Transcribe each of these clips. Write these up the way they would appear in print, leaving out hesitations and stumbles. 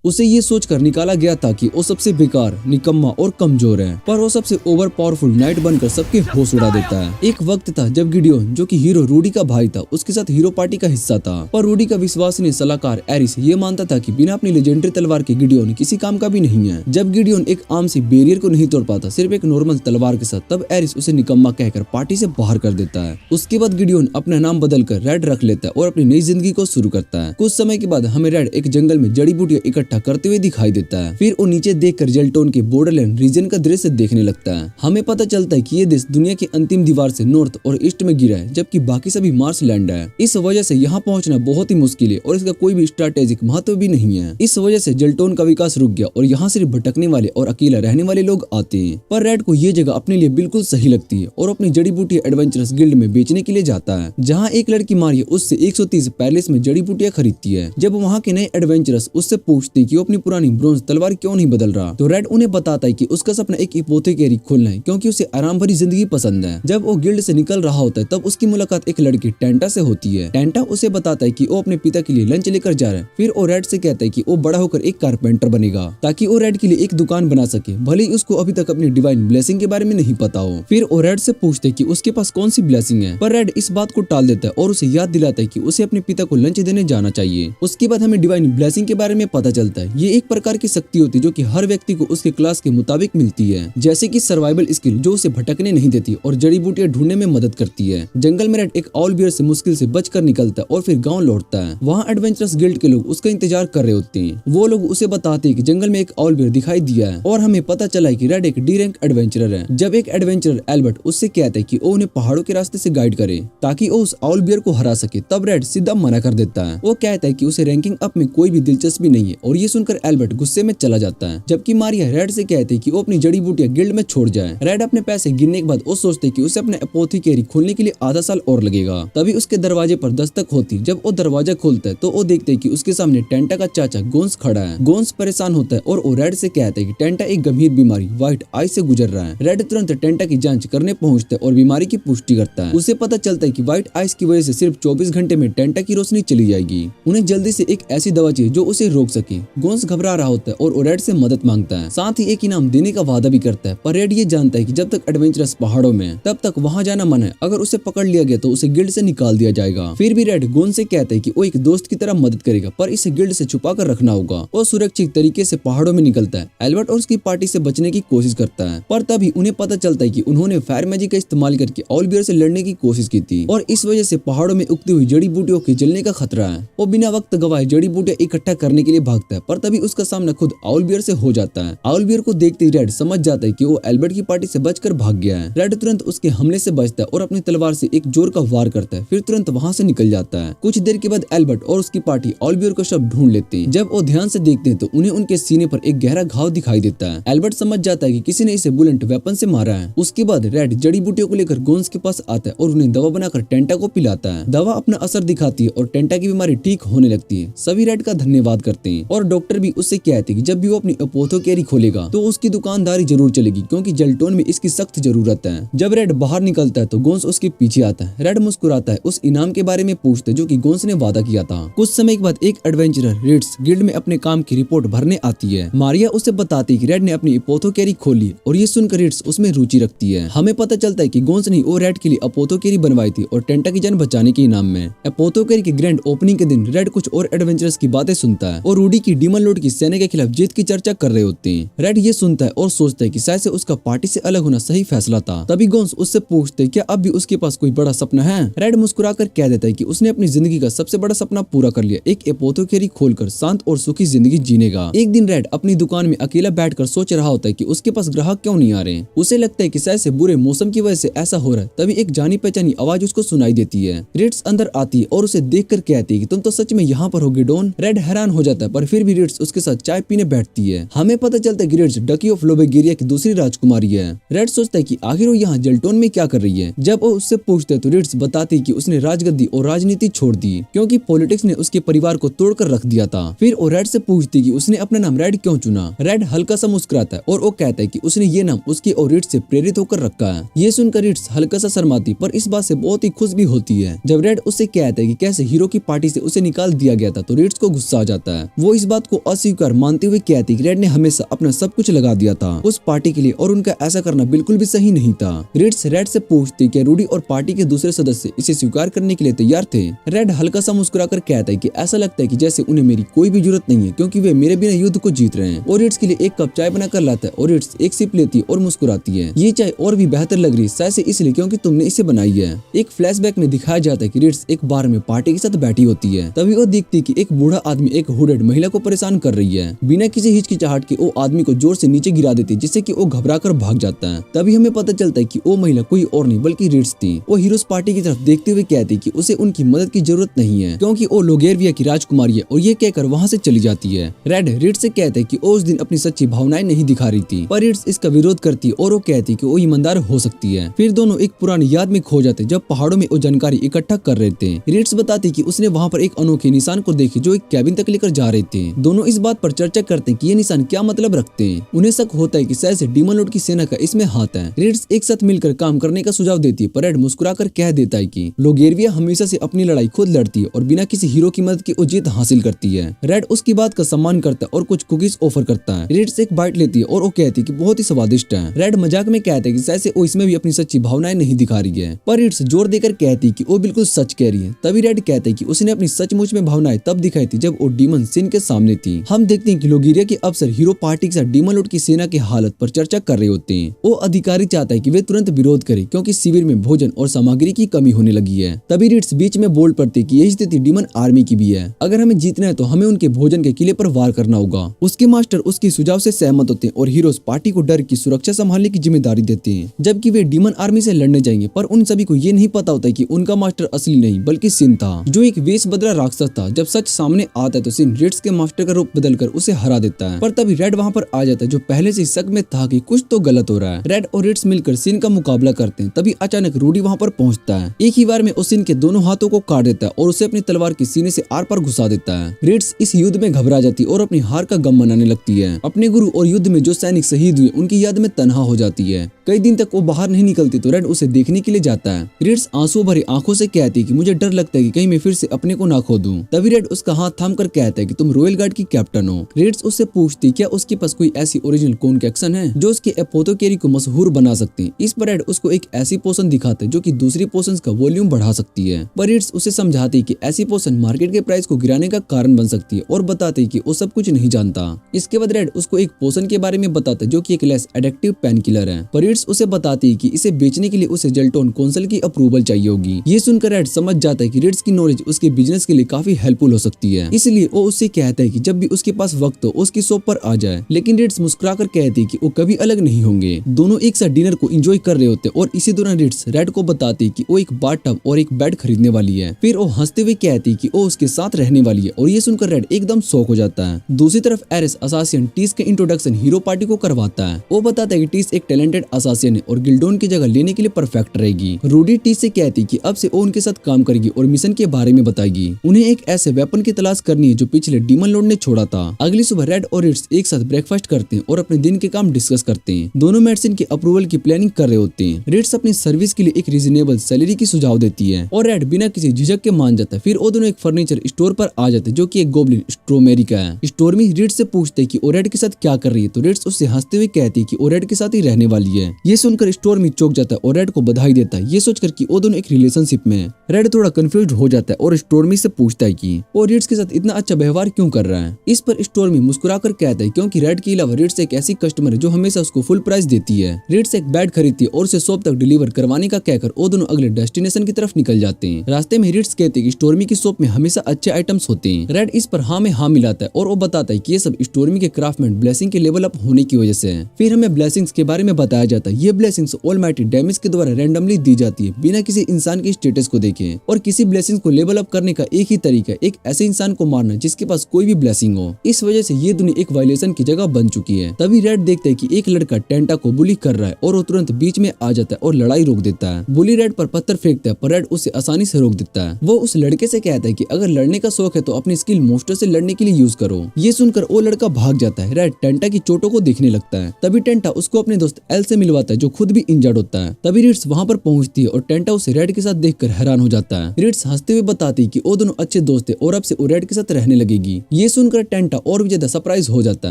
उसे ये सोचकर निकाला गया था कि वो सबसे बेकार, निकम्मा और कमजोर है, पर वो सबसे ओवर पावरफुल नाइट बनकर सबके होश उड़ा देता है। एक वक्त था जब गिडियोन, जो कि हीरो रूडी का भाई था, उसके साथ हीरो पार्टी का हिस्सा था, पर रूडी का विश्वसनीय सलाहकार एरिस ये मानता था कि बिना अपनी लेजेंडरी तलवार के गिडियोन किसी काम का भी नहीं है। जब गिडियोन एक आम सी बैरियर को नहीं तोड़ पाता सिर्फ एक नॉर्मल तलवार के साथ, तब एरिस उसे निकम्मा कहकर पार्टी से बाहर कर देता है। उसके बाद गिडियोन अपना नाम बदलकर रेड रख लेता है और अपनी नई जिंदगी को शुरू करता है। कुछ समय के बाद हमें रेड एक जंगल में जड़ी बूटियां इकट्ठा करते हुए दिखाई देता है। फिर वो नीचे देखकर जेल्टोन के बॉर्डरलैंड रीजन का दृश्य देखने लगता है। हमें पता चलता है कि ये देश दुनिया की अंतिम दीवार से नॉर्थ और ईस्ट में गिरा है, जबकि बाकी सभी मार्स लैंड है। इस वजह से यहाँ पहुँचना बहुत ही मुश्किल है और इसका कोई भी स्ट्रैटेजिक महत्व भी नहीं है। इस वजह से जेल्टोन का विकास रुक गया और यहाँ सिर्फ भटकने वाले और अकेला रहने वाले लोग आते हैं। पर रेड को ये जगह अपने लिए बिल्कुल सही लगती है और अपनी जड़ी बूटियां एडवेंचरस गिल्ड में बेचने के लिए जाता है, जहाँ एक लड़की मारिया उससे 130 पैलेस में जड़ी बूटियां खरीदती है। जब वहाँ के नए एडवेंचरस उससे पूछते कि वो अपनी पुरानी ब्रोंज तलवार क्यों नहीं बदल रहा, तो रेड उन्हें बताता है कि उसका सपना एक एपोथेकेरी खोलना है, क्योंकि उसे आराम भरी जिंदगी पसंद है। जब वो गिल्ड से निकल रहा होता है तब उसकी मुलाकात एक लड़की टेंटा से होती है। टेंटा उसे बताता है कि वो अपने पिता के लिए लंच लेकर जा रहा है। फिर वो रेड से कहता है कि वो बड़ा होकर एक कारपेंटर बनेगा ताकि वो रेड के लिए एक दुकान बना सके, भले ही उसको अभी तक अपनी डिवाइन ब्लेसिंग के बारे में नहीं पता हो। फिर वो रेड से पूछते हैं कि उसके पास कौन सी ब्लेसिंग है, पर रेड इस बात को टाल देता है और उसे याद दिलाता है कि उसे अपने पिता को लंच देने जाना चाहिए। उसके बाद हमें डिवाइन ब्लेसिंग के बारे में पता चलता है। ये एक प्रकार की शक्ति होती है जो कि हर व्यक्ति को उसके क्लास के मुताबिक मिलती है, जैसे कि सर्वाइवल स्किल जो उसे भटकने नहीं देती और जड़ी बूटियां ढूंढने में मदद करती है। जंगल में रेड एक ऑल बियर से मुश्किल से बचकर निकलता है और फिर गांव लौटता है। वहाँ एडवेंचरस गिल्ड के लोग उसका इंतजार कर रहे होते हैं। वो लोग उसे बताते हैं कि जंगल में एक ऑल बियर दिखाई दिया है और हमें पता चला है कि रेड एक डी रैंक एडवेंचरर है। जब एक एडवेंचरर एल्बर्ट उससे कहता है कि वो उन्हें पहाड़ों के रास्ते से गाइड करे ताकि वो उस ऑल बियर को हरा सके, तब रेड सीधा मना कर देता है। वो कहता है कि उसे रैंकिंग अप में कोई भी दिलचस्पी नहीं है और ये सुनकर एल्बर्ट गुस्से में चला जाता है। जबकि मारिया रेड से कहती है कि वो अपनी जड़ी बूटियां गिल्ड में छोड़ जाए। रेड अपने पैसे गिनने के बाद वो सोचते है कि उसे अपने एपोथेकेरी खोलने के लिए आधा साल और लगेगा। तभी उसके दरवाजे पर दस्तक होती। जब वो दरवाजा खोलता है तो वो देखते है कि उसके सामने टेंटा का चाचा गोन्स खड़ा है। गोन्स परेशान होता है और वो रेड से कहता है कि टेंटा एक गंभीर बीमारी व्हाइट आई से गुजर रहा है। रेड तुरंत टेंटा की जांच करने पहुंचता है और बीमारी की पुष्टि करता है। उसे पता चलता है कि व्हाइट आइस की वजह से सिर्फ 24 घंटे में टेंटा की रोशनी चली जाएगी। उन्हें जल्दी से एक ऐसी दवा चाहिए जो उसे रोक सके। गोन्स घबरा रहा होता है और रेड से मदद मांगता है, साथ ही एक इनाम देने का वादा भी करता है। पर रेड ये जानता है कि जब तक एडवेंचरस पहाड़ों में तब तक वहाँ जाना मना है। अगर उसे पकड़ लिया गया तो उसे गिल्ड से निकाल दिया जाएगा। फिर भी रेड गोन्स से कहता है कि वो एक दोस्त की तरह मदद करेगा, पर इसे गिल्ड से छुपा कर रखना होगा। वो सुरक्षित तरीके से पहाड़ों में निकलता है। एल्बर्ट और उसकी पार्टी से बचने की कोशिश करता है, पर तभी उन्हें पता चलता है कि उन्होंने फायर मैजिक का इस्तेमाल करके ऑल बियर से लड़ने की कोशिश की थी और इस वजह से पहाड़ों में उगती हुई जड़ी बूटियों के जलने का खतरा है। वो बिना वक्त गवाए जड़ी बूटियां इकट्ठा करने के लिए भागता है, पर तभी उसका सामना खुद ऑल बियर से हो जाता है। ऑल बियर को देखते ही रेड समझ जाता है कि वो एल्बर्ट की पार्टी से बचकर भाग गया है। रेड तुरंत उसके हमले से बचता है और अपनी तलवार से एक जोर का वार करता है, फिर तुरंत वहाँ से निकल जाता है। कुछ देर के बाद एल्बर्ट और उसकी पार्टी ऑल बियर का शव ढूंढ लेते हैं। जब वो ध्यान से देखते हैं तो उन्हें उनके सीने पर एक गहरा घाव दिखाई देता है। एल्बर्ट समझ जाता है कि किसी ने इसे बुलेट वेपन से मारा है। उसके बाद रेड जड़ी बूटियों को लेकर गोन्स के पास आता है और उन्हें दवा बनाकर टेंटा को पिलाता है। दवा अपना असर दिखाती है और टेंटा की बीमारी ठीक होने लगती है। सभी रेड का धन्यवाद करते हैं और डॉक्टर भी उससे कहते हैं कि जब भी वो अपनी एपोथेकेरी खोलेगा तो उसकी दुकानदारी जरूर चलेगी, क्योंकि जेल्टोन में इसकी सख्त जरूरत है। जब रेड बाहर निकलता है तो गोन्स उसके पीछे आता है। रेड मुस्कुराता है, उस इनाम के बारे में पूछते जो कि गोन्स ने वादा किया था। कुछ समय के बाद एक एडवेंचरर रिट्स गिल्ड में अपने काम की रिपोर्ट भरने आती है। मारिया उसे बताती है कि रेड ने अपनी एपोथेकेरी खोली और ये सुनकर रिट्स उसमें रुचि रखती है। हमें पता चलता है कि गोन्स ने वो रेड के लिए एपोथेकेरी बनवाई थी और टेंटा की जान बचाने के इनाम में। एपोथेकेरी के ग्रैंड ओपनिंग के दिन रेड कुछ और एडवेंचरस की बातें सुनता है और रूडी की डीमन लॉर्ड की सेना के खिलाफ जीत की चर्चा कर रहे होते हैं। रेड ये सुनता है और सोचता है कि शायद से उसका पार्टी से अलग होना सही फैसला था। तभी गोन्स उससे पूछते क्या अब भी उसके पास कोई बड़ा सपना है। रेड मुस्कुराकर कह देता है कि उसने अपनी जिंदगी का सबसे बड़ा सपना पूरा कर लिया, एक एपोथेकेरी खोलकर शांत और सुखी जिंदगी जीनेगा। एक दिन रेड अपनी दुकान में अकेला बैठकर सोच रहा होता है कि उसके पास ग्राहक क्यों नहीं आ रहे। उसे लगता है कि शायद से बुरे मौसम की वजह से ऐसा हो रहा है। तभी एक जानी पहचानी आवाज उसको सुनाई देती है। रिट्स अंदर आती है और उसे देखकर कहती है कि तुम तो सच में यहाँ पर हो गिडोन। रेड हैरान हो जाता है, पर फिर भी रिट्स उसके साथ चाय पीने बैठती है। हमें पता चलता है कि रिट्स डकी ऑफ लोबेगेरिया की दूसरी राजकुमारी है। रेड सोचता है कि आखिर वो यहाँ जेल्टोन में क्या कर रही है। जब वो उससे पूछते तो रिट्स बताती है कि उसने राजगद्दी और राजनीति छोड़ दी क्योंकि पॉलिटिक्स ने उसके परिवार को तोड़कर रख दिया था। फिर वो रेड से पूछती कि उसने अपना नाम रेड क्यों चुना। रेड हल्का सा मुस्कुराता है और वो कहता है कि उसने ये नाम उसके और रिट्स से प्रेरित होकर रखा है। ये सुनकर रिट्स हल्का सा शर्माती पर इस बात से बहुत ही खुश भी होती है। जब रेड उससे कहता है कि कैसे हीरो की पार्टी से उसे निकाल दिया गया था तो रिट्स को गुस्सा आ जाता है। वो इस बात को अस्वीकार मानते हुए कहती कि रेड ने हमेशा अपना सब कुछ लगा दिया था उस पार्टी के लिए और उनका ऐसा करना बिल्कुल भी सही नहीं था। रिट्स रेड से पूछती कि रूडी और पार्टी के दूसरे सदस्य इसे स्वीकार करने के लिए तैयार थे। रेड हल्का सा मुस्कुराकर कहता है कि ऐसा लगता है कि जैसे उन्हें मेरी कोई भी जरूरत नहीं है क्योंकि वे मेरे बिना युद्ध को जीत रहे हैं। और रिट्स के लिए एक कप चाय बनाकर लाता है और रिट्स एक सिप लेती और मुस्कुराती है। ये चाय और भी बेहतर लग रही है, शायद से इसलिए क्योंकि तुमने इसे बनाई है। एक फ्लैशबैक में दिखाया जाता है कि रिट्स एक बार में पार्टी के साथ बैठी होती है। तभी वो देखती कि एक बूढ़ा आदमी एक हुडेड महिला को परेशान कर रही है। बिना किसी हिचकिचाहट के वो आदमी को जोर से नीचे गिरा देती जिससे कि वो घबराकर भाग जाता है। तभी हमें पता चलता है कि वो महिला कोई और नहीं बल्कि रिट्स थी। वो हीरोज पार्टी की तरफ देखते हुए कहती कि उसे उनकी मदद की जरूरत नहीं है क्योंकि वो लोगेरिया की राजकुमारी है और ये कहकर वहाँ से चली जाती है। रेड रिट्स से कहते कि वो उस दिन अपनी सच्ची भावनाएं नहीं दिखा रही थी, पर रिट्स इसका विरोध करती और वो कहती कि वो ईमानदार हो सकती है। फिर दोनों एक पुरानी याद में खो जाते जब पहाड़ों में वो जानकारी इकट्ठा कर रहे थे। रिट्स बताती कि उसने वहाँ पर एक अनोखे निशान को देखे जो एक कैबिन तक लेकर जा रहे थे। दोनों इस बात पर चर्चा करते हैं कि ये निशान क्या मतलब रखते हैं। उन्हें शक होता है कि शायद से डीमन लॉर्ड की सेना का इसमें हाथ है। रिट्स एक साथ मिलकर काम करने का सुझाव देती है, पर रेड मुस्कुराकर कह देता है कि लोगेरिया हमेशा से अपनी लड़ाई खुद लड़ती है और बिना किसी हीरो की मदद की वो जीत हासिल करती है। रेड उसकी बात का सम्मान करता है और कुछ कुकीज ऑफर करता है। रिट्स एक बाइट लेती है और वो कहती है कि बहुत ही स्वादिष्ट है। रेड मजाक में कहता है कि शायद से वो इसमें भी अपनी सच्ची भावनाएं नहीं दिखा रही है, पर रिट्स जोर देकर कहती है कि वो बिल्कुल सच कह रही है। तभी रेड कहता है कि उसने अपनी सचमुच में भावनाएं तब दिखाई थी जब वो डीमन सिन के सामने थी। हम देखते हैं कि लोगेरिया के अफसर हीरो पार्टी के साथ डीमन लॉर्ड की सेना की हालत पर चर्चा कर रहे होते हैं। वो अधिकारी चाहता है कि वे तुरंत विरोध करें क्योंकि शिविर में भोजन और सामग्री की कमी होने लगी है। तभी रिट्स बीच में बोल पड़ती कि यही स्थिति डीमन आर्मी की भी है। अगर हमें जीतना है तो हमें उनके भोजन के किले पर वार करना होगा। उसके मास्टर उसके सुझाव से सहमत होते हैं और हीरोज पार्टी को डर की सुरक्षा संभालने की जिम्मेदारी देते हैं, जबकि वे डीमन आर्मी से लड़ने जाएंगे। पर उन सभी को ये नहीं पता होता कि उनका मास्टर असली नहीं बल्कि सिन था, जो एक वेश बदला राक्षस था। जब सच सामने आता है तो सिन रिट्स के मास्टर का रूप बदलकर उसे हरा देता है। पर तभी रेड वहाँ पर आ जाता है जो पहले से शक में था कि कुछ तो गलत हो रहा है। रेड और रिट्स मिलकर सिन का मुकाबला करते हैं। तभी अचानक रूडी वहाँ पर पहुँचता है। एक ही बार में उस सिन के दोनों हाथों को काट देता है और उसे अपनी तलवार के सीने से आर पार घुसा देता है। रिट्स इस युद्ध में घबरा जाती और अपनी हार का गम मनाने लगती है। अपने गुरु और युद्ध में जो सैनिक शहीद हुए उनकी याद में तन्हा हो जाती है। कई दिन तक वो बाहर नहीं निकलती तो रेड उसे देखने के लिए जाता है। रिट्स आंसू भरी आंखों से कहती कि मुझे डर लगता है कि कहीं मैं फिर से अपने को ना खो दूं। तभी रेड उसका हाथ थाम कर कहता है कि तुम रॉयल गार्ड की कैप्टन हो। रिट्स उससे पूछती क्या उसके पास कोई ऐसी ओरिजिनल कॉन्केक्शन है जो उसके एपोथेकेरी को मशहूर बना सकती है। इस पर रेड उसको एक ऐसी पोशन दिखाता है जो कि दूसरी पोशन का वॉल्यूम बढ़ा सकती है। पर रिट्स उसे समझाती है कि ऐसी पोशन मार्केट के प्राइस को गिराने का कारण बन सकती है और बताती है कि वो सब कुछ नहीं जानता। इसके बाद रेड उसको एक पोशन के बारे में बताता है जो कि एक लेस एडिक्टिव पेन किलर है। पर रिट्स उसे बताती है कि इसे बेचने के लिए उसे जेल्टोन काउंसिल की अप्रूवल चाहिए होगी। ये सुनकर रेड समझ जाता है कि रिट्स की नॉलेज उसके बिजनेस के लिए काफी हेल्पफुल हो सकती है, इसलिए वो उससे कहता है कि जब भी उसके पास वक्त हो उसकी शॉप पर आ जाए। लेकिन रिट्स मुस्कुराकर कहती है कि वो कभी अलग नहीं होंगे। दोनों एक साथ डिनर को एंजॉय कर रहे होते और इसी दौरान रिट्स रेड को बताती है कि वो एक बाथटब और एक बेड खरीदने वाली है। फिर वो हंसते हुए कहती है कि वो उसके साथ रहने वाली है और ये सुनकर रेड एकदम शॉक हो जाता है। दूसरी तरफ एरिस असासियन टीस के इंट्रोडक्शन हीरो पार्टी को करवाता है। वो बताता है कि टीस एक टैलेंटेड असासियन है और गिल्डोन की जगह लेने के लिए परफेक्ट रहेगी। रूडी टीस से कहती कि अब से वो उनके साथ काम करेगी और मिशन के बारे में बताएगी। उन्हें एक ऐसे वेपन की तलाश करनी है जो पिछले डीमन लॉर्ड ने छोड़ा था। अगली सुबह रेड और रिट्स एक साथ ब्रेकफास्ट करते हैं और अपने दिन के काम डिस्कस करते हैं। दोनों मेडिसिन के अप्रूवल की प्लानिंग कर रहे होते हैं। रिट्स अपनी सर्विस के लिए एक रीजनेबल सैलरी की सुझाव देती है और रेड बिना किसी झिझक के मान जाता है। फिर वो दोनों एक फर्नीचर स्टोर पर आ जाते हैं जो कि एक गोब्लिन स्ट्रोमेरी का है। स्टोरमी रिट्स से पूछते कि वो रेड के साथ क्या कर रही है तो रिट्स उससे हंसते हुए कहती है कि वो रेड के साथ ही रहने वाली है। ये सुनकर स्टोरमी चौंक जाता है और रेड को बधाई देता है, ये सोचकर कि वो दोनों एक रिलेशनशिप में है। रेड थोड़ा कंफ्यूज हो जाता है और स्टोरमी से पूछता है कि वो रिट्स के साथ इतना अच्छा व्यवहार क्यों कर रहा है। इस पर स्टोरमी मुस्कुराकर कहता है क्योंकि रेड के अलावा रिट्स एक ऐसी कस्टमर है जो हमेशा उसको फुल प्राइस देती है। रिट्स एक बेड खरीदती है और उसे शॉप तक डिलीवर करवाने का कहकर वो दोनों अगले डेस्टिनेशन की तरफ निकल जाते हैं। रास्ते में रिट्स कहते हैं कि स्टोरमी की शॉप में हमेशा अच्छे आइटम्स होते हैं। रेड इस पर हाँ में हाँ मिलाता है और वो बताता है कि ये सब स्टोरमी के क्राफ्टमैन ब्लेसिंग के लेवल अप होने की वजह से है। फिर हमें ब्लेसिंग्स के बारे में बताया जाता है। ये ब्लेसिंग्स ऑलमाइटी डैमेज के द्वारा रैंडमली दी जाती है बिना किसी इंसान के स्टेटस को देखे। और किसी ब्लेसिंग्स को लेवल अप करने का एक ही तरीका एक ऐसे इंसान को मारना जिसके पास कोई भी ब्लेसिंग हो। इस वजह से ये दुनिया एक वायलेशन की जगह बन चुकी है। तभी रेड देखता है कि एक लड़का टेंटा को बुली कर रहा है और वो तुरंत बीच में आ जाता है और लड़ाई रोक देता है। बुली रेड पर पत्थर फेंकता है पर रेड उसे आसानी से रोक देता है। वो उस लड़के से कहता है कि अगर लड़ने का शौक है तो अपनी स्किल मोस्टर से लड़ने के लिए यूज करो। ये सुनकर वो लड़का भाग जाता है। रेड टेंटा की चोटों को देखने लगता है। तभी टेंटा उसको अपने दोस्त एल से दिलवाता है जो खुद भी इंजर्ड होता है। तभी रिट्स वहाँ पर पहुँचती है और टेंटा उसे रेड के साथ देखकर हैरान हो जाता है। रिट्स हंसते हुए बताती है कि वो दोनों अच्छे दोस्त है और अब से वो रेड के साथ रहने लगेगी। ये सुनकर टेंटा और भी ज्यादा सरप्राइज हो जाता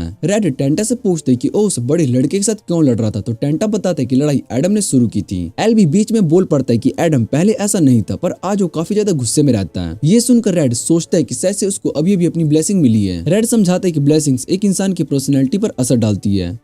है। रेड टेंटा से पूछते कि वो उस बड़े लड़के के साथ क्यों लड़ रहा था, तो टेंटा बताता है कि लड़ाई एडम ने शुरू की थी। एल भी बीच में बोल पड़ता है कि एडम पहले ऐसा नहीं था, पर आज वो काफी ज्यादा गुस्से में रहता है। ये सुनकर रेड सोचता है कि शायद से उसको अभी अभी अपनी ब्लेसिंग मिली है। रेड समझाता है कि ब्लेसिंग्स एक इंसान की पर्सनैलिटी पर असर डालती है।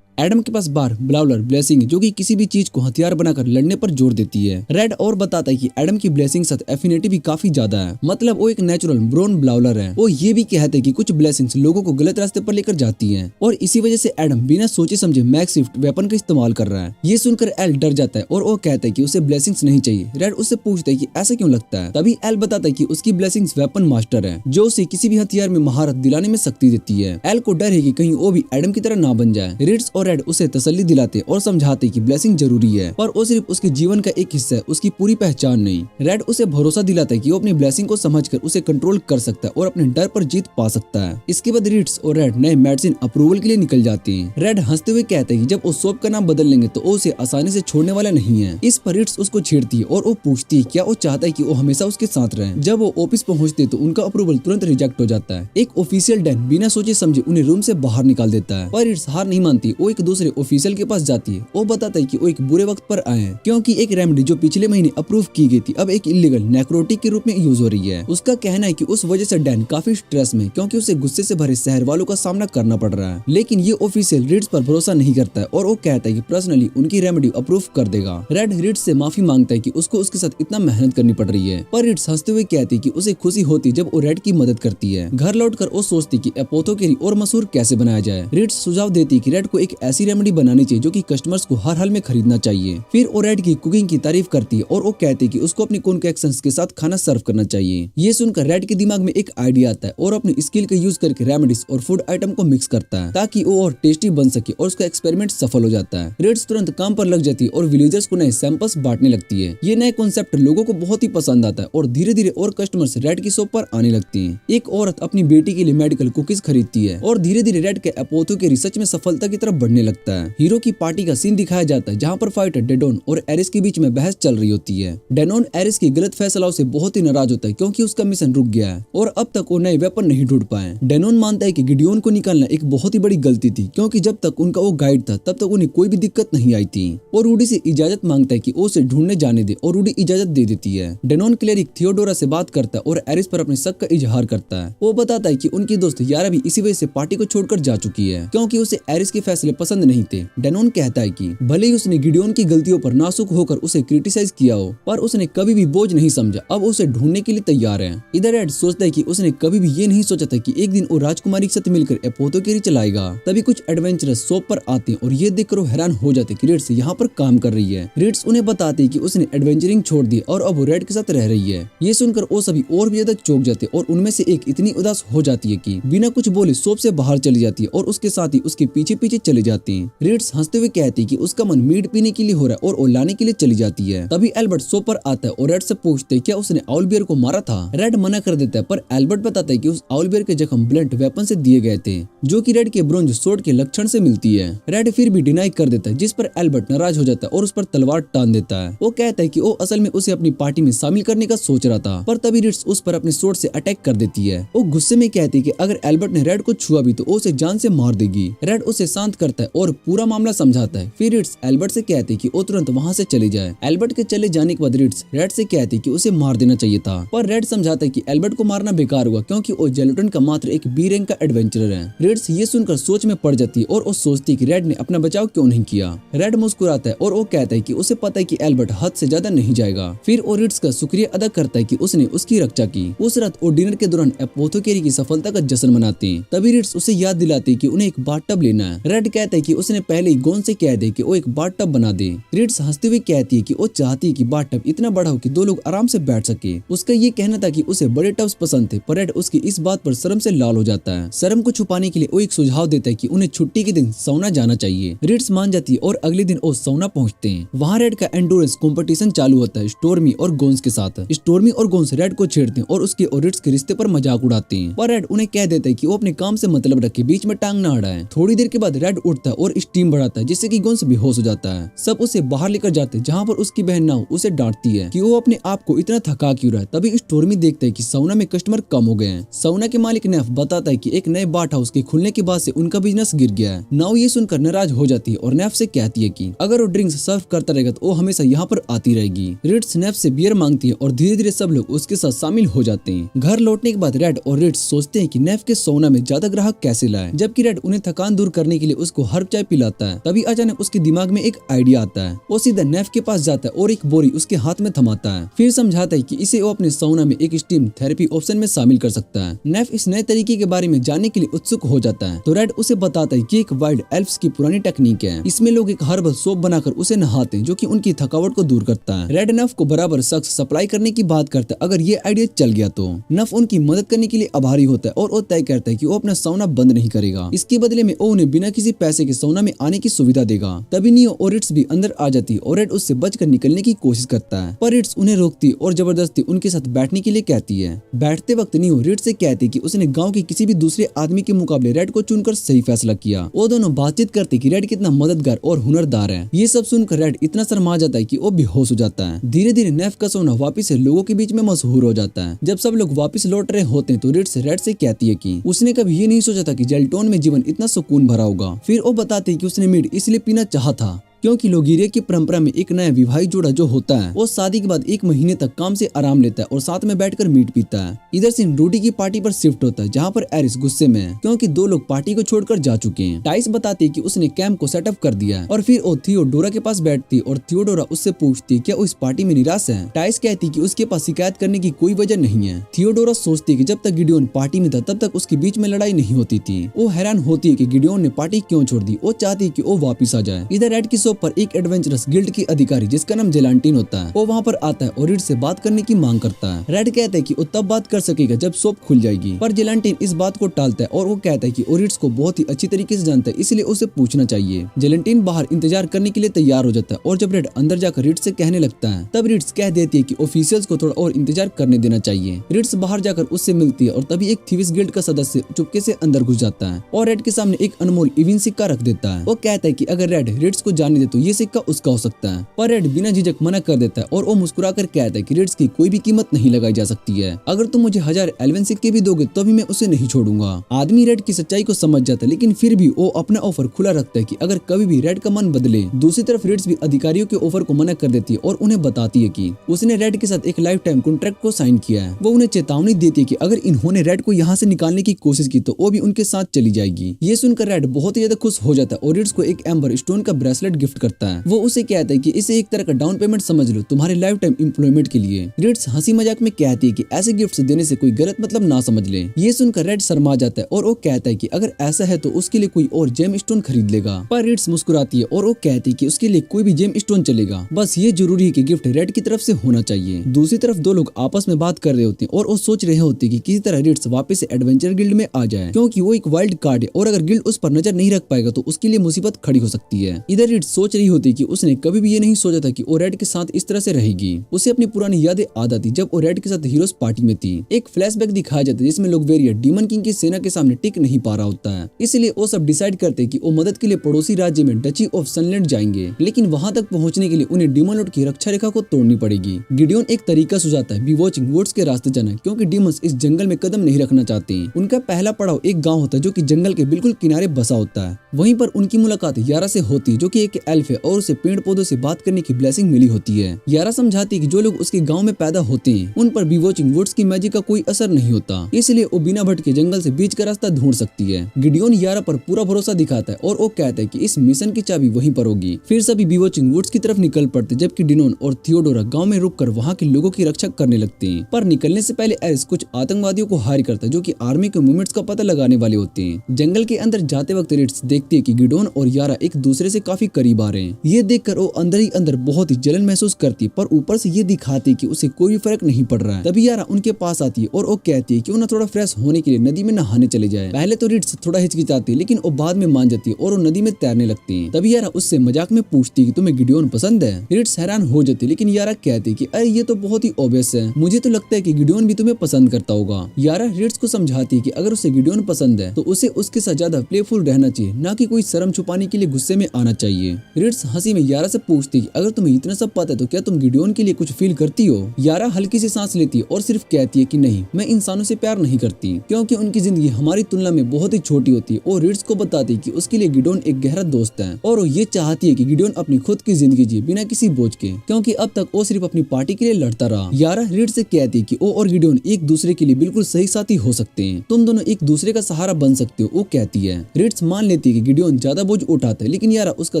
एडम के पास बार ब्लाउलर ब्लेसिंग जो कि किसी भी चीज को हथियार बनाकर लड़ने पर जोर देती है। रेड और बताता है कि एडम की ब्लेसिंग साथ एफिनिटी भी काफी ज्यादा है, मतलब वो एक नेचुरल ब्रोन ब्लाउलर है। वो ये भी कहते हैं कि कुछ ब्लेसिंग्स लोगों को गलत रास्ते पर लेकर जाती हैं और इसी वजह से एडम बिना सोचे समझे मैक्सिफ्ट वेपन का इस्तेमाल कर रहा है। ये सुनकर एल डर जाता है और वो कहता है कि उसे ब्लेसिंग्स नहीं चाहिए। रेड उससे पूछता है कि ऐसा क्यों लगता है। तभी एल बताता है कि उसकी ब्लेसिंग्स वेपन मास्टर है जो उसे किसी भी हथियार में महारत दिलाने में शक्ति देती है। एल को डर है कि कहीं वो भी एडम की तरह ना बन जाए। रिट्स और रेड उसे तसल्ली दिलाते और समझाते कि ब्लेसिंग जरूरी है, पर वो सिर्फ उसके जीवन का एक हिस्सा है, उसकी पूरी पहचान नहीं। रेड उसे भरोसा दिलाता है कि वो अपनी ब्लेसिंग को समझकर उसे कंट्रोल कर सकता है और अपने डर पर जीत पा सकता है। इसके बाद रिट्स और रेड नए मेडिसिन अप्रूवल के लिए निकल जाते हैं। रेड हंसते हुए कहते हैं कि जब वो सोप का नाम बदल लेंगे तो वो उसे आसानी से छोड़ने वाला नहीं है। इस पर रिट्स उसको छेड़ती है और वो पूछती है क्या वो चाहता है कि वो हमेशा उसके साथ रहे। जब वो ऑफिस पहुंचते तो उनका अप्रूवल तुरंत रिजेक्ट हो जाता है। एक ऑफिशियल डैन बिना सोचे समझे उन्हें रूम से बाहर निकाल देता है, पर रिट्स हार नहीं मानती। वो एक दूसरे ऑफिशियल के पास जाती है। वो बताता है कि वो एक बुरे वक्त पर आए हैं क्योंकि एक रेमेडी जो पिछले महीने अप्रूव की गई थी अब एक इलीगल नेक्रोटिक के रूप में यूज हो रही है। उसका कहना है कि उस वजह से डैन काफी स्ट्रेस में क्योंकि उसे गुस्से से भरे शहर वालों का सामना करना पड़ रहा है। लेकिन ये ऑफिशियल रिट्स पर भरोसा नहीं करता है और वो कहता है कि पर्सनली उनकी रेमेडी अप्रूव कर देगा। रेड रिट्स से माफी मांगता है कि उसको उसके साथ इतना मेहनत करनी पड़ रही है, पर रिट्स हंसते हुए कहती है कि उसे खुशी होती जब वो रेड की मदद करती है। घर लौटकर वो सोचती कि एपोथेकेरी और मशहूर कैसे बनाया जाए। रिट्स सुझाव देती है कि रेड को एक ऐसी रेमेडी बनानी चाहिए जो कि कस्टमर्स को हर हाल में खरीदना चाहिए। फिर वो रेड की कुकिंग की तारीफ करती है और वो कहती है कि उसको अपनी कॉन्कैक्शंस के साथ खाना सर्व करना चाहिए। ये सुनकर रेड के दिमाग में एक आइडिया आता है और अपनी स्किल का यूज करके रेमेडीज और फूड आइटम को मिक्स करता है ताकि वो और टेस्टी बन सके और उसका एक्सपेरिमेंट सफल हो जाता है। रेड्स तुरंत काम पर लग जाती है और विलेजर्स को नए सैंपल्स बांटने लगती है। ये नए कॉन्सेप्ट लोगों को बहुत ही पसंद आता है और धीरे धीरे और कस्टमर्स रेड की शॉप पर आने लगती हैं। एक औरत अपनी बेटी के लिए मेडिकल कुकीज खरीदती है और धीरे धीरे रेड के एपोथेकेरी सच में सफलता की तरफ बढ़ने लगता है। हीरो की पार्टी का सीन दिखाया जाता है जहाँ पर फाइटर डेडोन और एरिस के बीच में बहस चल रही होती है। डेनोन एरिस के गलत फैसलाओं से बहुत ही नाराज होता है क्योंकि उसका मिशन रुक गया है और अब तक वो नए वेपन नहीं ढूंढ पाए। डेनोन मानता है कि गिडियोन को निकालना एक बहुत ही बड़ी गलती थी क्योंकि जब तक उनका वो गाइड था तब तक उन्हें कोई भी दिक्कत नहीं आई थी। और रूडी से इजाजत मांगता है कि वो उसे ढूंढने जाने दे और रूडी इजाजत दे देती है। डेनोन क्लेरिक थियोडोरा से बात करता है और एरिस पर अपने शक का इजहार करता है। वो बताता है कि उनकी दोस्त यारा भी इसी वजह से पार्टी को छोड़कर जा चुकी है क्योंकि उसे एरिस के फैसले पसंद नहीं थे। डेनोन कहता है कि भले ही उसने गिडियोन की गलतियों पर नासुक होकर उसे क्रिटिसाइज किया हो, पर उसने कभी भी बोझ नहीं समझा। अब उसे ढूंढने के लिए तैयार है। इधर एड सोचता है कि उसने कभी भी ये नहीं सोचा था कि एक दिन वो राजकुमारी के साथ मिलकर एपोथेकेरी चलाएगा। तभी कुछ एडवेंचरस शॉप पर आते हैं और ये देखकर वो हैरान हो जाते कि रिट्स यहाँ पर काम कर रही है। रिट्स उन्हें बताती है कि उसने एडवेंचरिंग छोड़ दी और अब वो रेड के साथ रह रही है। ये सुनकर वो सभी और भी ज्यादा चौंक जाते और उनमें से एक इतनी उदास हो जाती है कि बिना कुछ बोले शॉप से बाहर चली जाती है और उसके साथ ही उसके पीछे पीछे चले जाते हैं। रिट्स हंसते हुए कहती है कि उसका मन मीट पीने के लिए हो रहा है और वो लाने के लिए चली जाती है। तभी एल्बर्ट शॉप पर आता है और रेड से पूछते हैं क्या उसने आउल बियर को मारा था। रेड मना कर देता है पर एल्बर्ट बताता है कि उस आउल बियर के जख्म ब्लंट वेपन से दिए गए थे जो कि रेड के ब्रोंज स्वॉर्ड के लक्षण से मिलती है। रेड फिर भी डिनाई कर देता है जिस पर एल्बर्ट नाराज हो जाता है और उस पर तलवार टान देता है। वो कहता है कि वो असल में उसे अपनी पार्टी में शामिल करने का सोच रहा था, पर तभी रिट्स उस पर अपने स्वॉर्ड से अटैक कर देती है। वो गुस्से में कहती है कि अगर एल्बर्ट ने रेड को छुआ भी तो वो उसे जान से मार देगी। रेड उसे शांत करता है और पूरा मामला समझाता है। फिर रिट्स एल्बर्ट से कहती है कि वो तुरंत वहाँ से चले जाए। एल्बर्ट के चले जाने के बाद रिट्स रेड से कहती है कि उसे मार देना चाहिए था, पर रेड समझाता है कि एल्बर्ट को मारना बेकार हुआ क्योंकि वो जेलोटन का मात्र एक बी रैंक का एडवेंचरर है। रिट्स ये सुनकर सोच में पड़ जाती है और वो सोचती है कि रेड ने अपना बचाव क्यों नहीं किया। रेड मुस्कुराता है और वो कहता है कि उसे पता है कि एल्बर्ट हद से ज्यादा नहीं जाएगा। फिर वो रिट्स का शुक्रिया अदा करता है कि उसने उसकी रक्षा की। उस रात वो डिनर के दौरान एपोथेकेरी की सफलता का जश्न मनाते हैं। तभी रिट्स उसे याद दिलाती है कि उन्हें एक बाथटब लेना है। रेड कहता है कि उसने पहले ही गोन से कह दे कि वो एक बाथटब बना दे। रिट्स हंसते हुए कहती है कि वो चाहती है कि बाथटब इतना बड़ा हो कि दो लोग आराम से बैठ सके। उसका ये कहना था कि उसे बड़े टब्स पसंद थे, पर रेड उसकी इस बात पर शर्म से लाल हो जाता है। शर्म को छुपाने के लिए वो एक सुझाव देता है कि उन्हें छुट्टी के दिन सौना जाना चाहिए। रिट्स मान जाती है और अगले दिन वो सौना पहुंचते हैं। वहाँ रेड का एंडोरेंस कंपटीशन चालू होता है स्टोर्मी और गोन्स के साथ। स्टोर्मी और गोन्स रेड को छेड़ते हैं और उसके और रिट्स के रिश्ते पर मजाक उड़ाते हैं, पर रेड उन्हें कह देता है कि वो अपने काम से मतलब रखे, बीच में टांग ना अड़ाए। थोड़ी देर के बाद रेड उठ उठता है और स्टीम बढ़ाता है जिससे कि गोंस बेहोश हो जाता है। सब उसे बाहर लेकर जाते हैं जहाँ पर उसकी बहन नाव उसे डांटती है कि वो अपने आप को इतना थका क्यों रहा है। तभी स्टोर्मी देखता है कि सौना में कस्टमर कम हो गए हैं। सौना के मालिक नेफ बताता है कि एक नए बाथ हाउस के खुलने के बाद से उनका बिजनेस गिर गया है। नाव ये सुनकर नाराज हो जाती है और नेफ से कहती है कि अगर वो ड्रिंक्स सर्व करता रहेगा तो वो हमेशा यहाँ पर आती रहेगी। रिट्स नेफ से बियर मांगती है और धीरे धीरे सब लोग उसके साथ शामिल हो जाते हैं। घर लौटने के बाद रेड और रिट्स सोचते हैं कि नेफ के सौना में ज्यादा ग्राहक कैसे लाए, जबकि रेड उन्हें थकान दूर करने के लिए उसको हर्ब चाय पिलाता है। तभी अचानक उसके दिमाग में एक आइडिया आता है। वो सीधा नेफ के पास जाता है और एक बोरी उसके हाथ में थमाता है, फिर समझाता है कि इसे वो अपने सौना में एक स्टीम थेरेपी ऑप्शन में शामिल कर सकता है। नेफ इस नए तरीके के बारे में जानने के लिए उत्सुक हो जाता है तो रेड उसे बताता है कि एक वाइल्ड एल्फ्स की पुरानी टेक्निक है। इसमें लोग एक हर्बल सोप बनाकर उसे नहाते हैं जो कि उनकी थकावट को दूर करता है। रेड नेफ को बराबर शख्स सप्लाई करने की बात करता है अगर ये आइडिया चल गया तो। नेफ उनकी मदद करने के लिए आभारी होता है और वो तय करता है कि वो अपना सौना बंद नहीं करेगा। इसके बदले में वो उन्हें बिना किसी पैसे के सौना में आने की सुविधा देगा। तभी नियो और रिट्स भी अंदर आ जाती है और रेड उससे बचकर निकलने की कोशिश करता है, पर रिट्स उन्हें रोकती और जबरदस्ती उनके साथ बैठने के लिए कहती है। बैठते वक्त नियो रिट्स से कहती है कि उसने गांव के किसी भी दूसरे आदमी के मुकाबले रेड को चुनकर सही फैसला किया। वो दोनों बातचीत करते कि रेड कितना मददगार और हुनरदार है। ये सब सुनकर रेड इतना शर्मा जाता है कि वो बेहोश हो जाता है। धीरे धीरे नेफ का सोना वापिस लोगों के बीच में मशहूर हो जाता है। जब सब लोग वापिस लौट रहे होते हैं तो रिट्स रेड से कहती है कि उसने कभी ये नहीं सोचा था कि जेल्टोन में जीवन इतना सुकून भरा होगा। फिर वो बताती है कि उसने मीड इसलिए पीना चाहा था क्योंकि लोगीरिया की परंपरा में एक नया विवाहित जोड़ा जो होता है वो शादी के बाद 1 महीने तक काम से आराम लेता है और साथ में बैठकर मीट पीता है। इधर से रूडी की पार्टी पर शिफ्ट होता है जहाँ पर एरिस गुस्से में है क्योंकि 2 लोग पार्टी को छोड़कर जा चुके हैं। टाइस बताती है कि उसने कैंप को सेटअप कर दिया है और फिर वो थियोडोरा के पास बैठती और थियोडोरा उससे पूछती क्या वो इस पार्टी में निराश है। टाइस कहती कि उसके पास शिकायत करने की कोई वजह नहीं है। थियोडोरा सोचती है कि जब तक गिडियोन पार्टी में था तब तक उसके बीच में लड़ाई नहीं होती थी। वो हैरान होती है कि गिडियोन ने पार्टी क्यों छोड़ दी। वो चाहती है कि वो वापिस आ जाए। इधर रेड की शॉप पर एक एडवेंचर गिल्ड की अधिकारी जिसका नाम जेलांटिन होता है वो वहाँ पर आता है और रिड से बात करने की मांग करता है। रेड कहता है कि वो तब बात कर सकेगा जब शॉप खुल जाएगी, पर जेलांटिन इस बात को टालता है और वो कहता है कि वो रिड्स को बहुत ही अच्छी तरीके से जानता है इसलिए उसे पूछना चाहिए। जेलांटिन बाहर इंतजार करने के लिए तैयार हो जाता है और जब रेड अंदर जाकर रिड्स से कहने लगता है तब रिड्स कह देती है कि ऑफिशियल्स को थोड़ा और इंतजार करने देना चाहिए। रिड्स बाहर जाकर उससे मिलती है और तभी एक थीविस गिल्ड का सदस्य चुपके से अंदर घुस जाता है और रेड के सामने एक अनमोल इविन सिक्का रख देता है। वो कहता है कि अगर रेड रिड्स को जाने दे तो ये सिक्का उसका हो सकता है, पर रेड बिना झिझक मना कर देता है और वो मुस्कुराकर कहता है कि रिड्स की कोई भी कीमत नहीं लगाई जा सकती है। अगर तुम मुझे 1000 एल्वन सिक्के भी दोगे तो भी मैं उसे नहीं छोड़ूंगा। आदमी रेड की सच्चाई को समझ जाता है लेकिन फिर भी वो अपना ऑफर खुला रखता है कि अगर कभी भी रेड का मन बदले। दूसरी तरफ रिड्स भी अधिकारियों के ऑफर को मना कर देती है और उन्हें बताती है कि उसने रेड के साथ एक लाइफ टाइम कॉन्ट्रैक्ट को साइन किया है। वो उन्हें चेतावनी देती है कि अगर इन्होंने रेड को यहाँ से निकालने की कोशिश की तो वो भी उनके साथ चली जाएगी। ये सुनकर रेड बहुत ही ज्यादा खुश हो जाता है और रिड्स को एक एम्बर स्टोन का ब्रेसलेट गिफ्ट करता है। वो उसे कहता है कि इसे एक तरह का डाउन पेमेंट समझ लो तुम्हारे लाइफ टाइम एम्प्लॉयमेंट के लिए। रिड्स हंसी मजाक में कहती है कि ऐसे गिफ्ट्स देने से कोई गलत मतलब ना समझ ले। ये सुनकर रेड शर्मा जाता है और वो कहता है कि अगर ऐसा है तो उसके लिए कोई और जेम स्टोन खरीद लेगा, पर रिड्स मुस्कुराती है और वो कहती है कि उसके लिए कोई भी जेम स्टोन चलेगा, बस ये जरूरी है कि गिफ्ट रेड की तरफ से होना चाहिए। दूसरी तरफ 2 लोग आपस में बात कर रहे होते हैं और वो सोच रहे होते हैं कि किसी तरह रिड्स वापस से एडवेंचर गिल्ड में आ जाए क्योंकि वो एक वाइल्ड कार्ड है और अगर गिल्ड उस पर नजर नहीं रख पाएगा तो उसके लिए मुसीबत खड़ी हो सकती है। इधर रिड्स सोच रही होती है कि उसने कभी भी ये नहीं सोचा था कि वो रेड के साथ इस तरह से रहेगी। उसे अपनी पुरानी यादें याद आती जब वो रेड के साथ हीरोज पार्टी में थी। एक फ्लैशबैक दिखाया जाता है जिसमें लोग वेरियर डीमन किंग की सेना के सामने टिक नहीं पा रहा होता है, इसलिए वो सब डिसाइड करते हैं कि वो मदद के लिए पड़ोसी राज्य में डची ऑफ सनलैंड जाएंगे, लेकिन वहां तक पहुंचने के लिए उन्हें डीमन लॉर्ड की रक्षा रेखा को तोड़नी पड़ेगी। गिडियोन एक तरीका सुझाता है बी वॉचिंग वुड्स के रास्ते जाना क्योंकि डीमंस इस जंगल में कदम नहीं रखना चाहते हैं। उनका पहला पड़ाव एक गाँव होता है जो की जंगल के बिल्कुल किनारे बसा होता है। वहीं पर उनकी मुलाकात यारा से होती है जो की एक एल्फ है और उसे पेड़ पौधों से बात करने की ब्लेसिंग मिली होती है। यारा समझाती है कि जो लोग उसके गांव में पैदा होते हैं उन पर बी वॉचिंग वुड्स की मैजिक का कोई असर नहीं होता, इसलिए वो बिना भटके जंगल से बीच का रास्ता ढूंढ सकती है। गिडियोन यारा पर पूरा भरोसा दिखाता है और वो कहता है कि इस मिशन की चाबी वहीं पर होगी। फिर सभी बी वॉचिंग वुड्स की तरफ निकल पड़ते जबकि डिनोन और थियोडोरा गांव में रुककर वहां के लोगों की रक्षा करने लगते हैं। पर निकलने से पहले एरिस कुछ आतंकवादियों को हायर करता है जो कि आर्मी के मूवमेंट्स का पता लगाने वाले होते हैं। जंगल के अंदर जाते वक्त रिट्स देखती है कि गिडियोन और यारा एक दूसरे से काफी करीब निभा रहे हैं। ये देखकर वो अंदर ही अंदर बहुत ही जलन महसूस करती, पर ऊपर से ये दिखाती कि उसे कोई भी फर्क नहीं पड़ रहा है। तभी यारा उनके पास आती है और वो कहती है कि वो ना थोड़ा फ्रेश होने के लिए नदी में नहाने चले जाए। पहले तो रिट्स थोड़ा हिचकिचाती है, लेकिन वो बाद में मान जाती है और वो नदी में तैरने लगती है। तभी यारा उससे मजाक में पूछती है कि तुम्हें गिडियोन पसंद है। रिट्स हैरान हो जाती है, लेकिन यारा कहती है कि अरे ये तो बहुत ही ऑब्वियस है, मुझे तो लगता है कि गिडियोन भी तुम्हें पसंद करता होगा। यारा रिट्स को समझाती है कि अगर उसे गिडियोन पसंद है तो उसे उसके साथ ज्यादा प्लेफुल रहना चाहिए, ना कि कोई शर्म छुपाने के लिए गुस्से में आना चाहिए। रिट्स हंसी में यारा से पूछती है कि अगर तुम्हें इतना सब पता है तो क्या तुम गिडियोन के लिए कुछ फील करती हो। यारा हल्की सी सांस लेती है और सिर्फ कहती है कि नहीं, मैं इंसानों से प्यार नहीं करती, क्योंकि उनकी जिंदगी हमारी तुलना में बहुत ही छोटी होती है। और रिट्स को बताती है कि उसके लिए गिडियोन एक गहरा दोस्त है और वो ये चाहती है कि गिडियोन अपनी खुद की जिंदगी जिए बिना किसी बोझ के, क्योंकि अब तक वो सिर्फ अपनी पार्टी के लिए लड़ता रहा। यारा रिट्स से कहती है कि वो और गिडियोन एक दूसरे के लिए बिल्कुल सही साथी हो सकते हैं, तुम दोनों एक दूसरे का सहारा बन सकते हो। वो कहती है। रिट्स मान लेती है कि गिडियोन ज्यादा बोझ उठाता है, लेकिन यारा उसका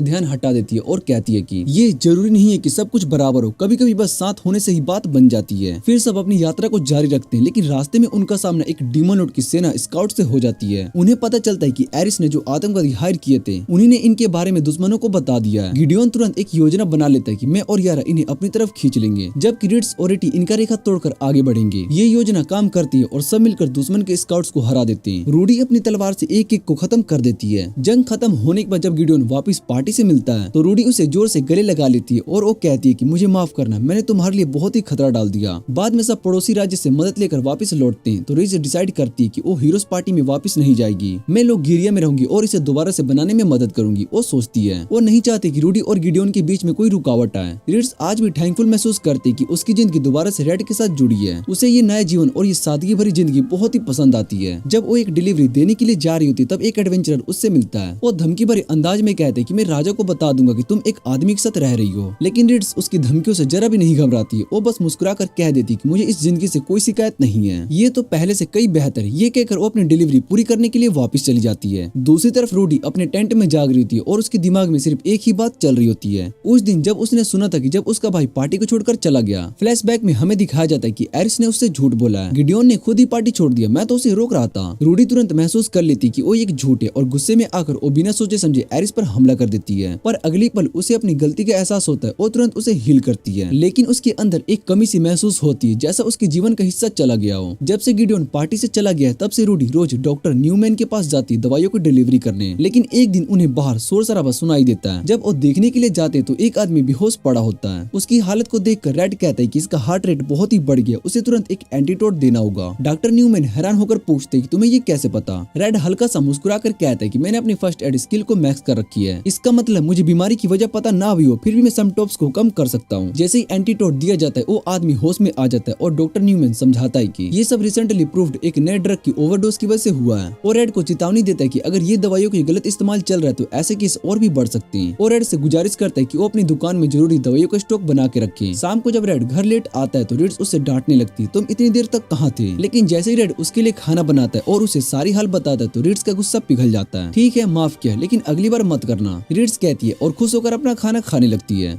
ध्यान हटा देती है और कहती है कि ये जरूरी नहीं है कि सब कुछ बराबर हो, कभी कभी बस साथ होने से ही बात बन जाती है। फिर सब अपनी यात्रा को जारी रखते हैं, लेकिन रास्ते में उनका सामना एक डीमन लॉर्ड की सेना स्काउट से हो जाती है। उन्हें पता चलता है कि एरिस ने जो आतंकवादी हायर किए थे उन्हीं ने इनके बारे में दुश्मनों को बता दिया है। गिडियोन तुरंत एक योजना बना लेता है कि मैं और यारा इन्हें अपनी तरफ खींच लेंगे, जबकि रिट्स और एटी इनका रेखा तोड़कर आगे बढ़ेंगे। ये योजना काम करती है और सब मिलकर दुश्मन के स्काउट्स को हरा देते हैं। रूडी अपनी तलवार से एक एक को खत्म कर देती है। जंग खत्म होने के बाद जब गिडियोन वापस पार्टी से मिलता है तो रूडी उसे जोर से गले लगा लेती है और वो कहती है कि मुझे माफ करना, मैंने तुम्हारे लिए बहुत ही खतरा डाल दिया। बाद में सब पड़ोसी राज्य से मदद लेकर वापस लौटते हैं तो रिट्स डिसाइड करती है कि वो हीरोज पार्टी में वापस नहीं जाएगी, मैं लोग गिरिया में रहूंगी और इसे दोबारा से बनाने में मदद करूंगी। वो सोचती है वो नहीं चाहती कि रूडी और गिडियोन के बीच में कोई रुकावट आए। रिट्स आज भी थैंकफुल महसूस करती है कि उसकी जिंदगी दोबारा से रेड के साथ जुड़ी है। उसे ये नया जीवन और ये सादगी भरी जिंदगी बहुत ही पसंद आती है। जब वो एक डिलीवरी देने के लिए जा रही होती है तब एक एडवेंचरर उससे मिलता है। वो धमकी भरे अंदाज में कहते हैं कि मैं राजा को बता दूंगा कि तुम एक आदमी के साथ रह रही हो, लेकिन रिट्स उसकी धमकियों से जरा भी नहीं घबराती। वो बस मुस्कुराकर कह देती कि मुझे इस जिंदगी से कोई शिकायत नहीं है, ये तो पहले से कई बेहतर है। ये कहकर वो अपनी डिलीवरी पूरी करने के लिए वापस चली जाती है। दूसरी तरफ रूडी अपने टेंट में जाग रही होती है और उसके दिमाग में सिर्फ एक ही बात चल रही होती है। उस दिन जब उसने सुना था कि जब उसका भाई पार्टी को छोड़कर चला गया। फ्लैशबैक में हमें दिखाया जाता है कि एरिस ने उससे झूठ बोला है, गिडियोन ने खुद ही पार्टी छोड़ दिया, मैं तो उसे रोक रहा था। रूडी तुरंत महसूस कर लेती कि वो एक झूठ है और गुस्से में आकर वो बिना सोचे समझे एरिस पर हमला कर देती है। पर अगली पल उसे अपनी गलती का एहसास होता है और तुरंत उसे हील करती है, लेकिन उसके अंदर एक कमी सी महसूस होती है, जैसा उसके जीवन का हिस्सा चला गया हो। जब से गिडियोन पार्टी से चला गया तब से रूडी रोज डॉक्टर न्यूमैन के पास जाती है दवाइयों की डिलीवरी करने, लेकिन एक दिन उन्हें बाहर शोर शराबा सुनाई देता है। जब वो देखने के लिए जाते तो एक आदमी बेहोश पड़ा होता है। उसकी हालत को देखकर रेड कहता है कि इसका हार्ट रेट बहुत ही बढ़ गया, उसे तुरंत एक एंटीडोट देना होगा। डॉक्टर न्यूमैन हैरान होकर पूछते हैं कि तुम्हें ये कैसे पता। रेड हल्का सा मुस्कुराकर कहता है कि मैंने अपनी फर्स्ट एड स्किल को मैक्स कर रखी है, इसका मतलब मुझे बीमारी की वजह पता ना भी हो फिर भी मैं सिम्टम्स को कम कर सकता हूँ। जैसे ही एंटीडोट दिया जाता है वो आदमी होश में आ जाता है और डॉक्टर न्यूमैन समझाता है कि ये सब रिसेंटली प्रूव्ड एक नए ड्रग की ओवरडोज की वजह से हुआ है और रेड को चेतावनी देता है कि अगर ये दवाइयों का गलत इस्तेमाल चल रहा है तो ऐसे केस और भी बढ़ सकते हैं। और रेड से गुजारिश करता है कि वो अपनी दुकान में जरूरी दवाइयों का स्टॉक बना के रखे। शाम को जब रेड घर लेट आता है तो रिट्स उससे डांटने लगती है, तुम इतनी देर तक कहाँ थे। लेकिन जैसे ही रेड उसके लिए खाना बनाता है और उसे सारी हाल बताता है तो रिट्स का गुस्सा पिघल जाता है। ठीक है माफ किया, लेकिन अगली बार मत करना, रिट्स कहती है और खुश होकर अपना खाना खाने लगती है।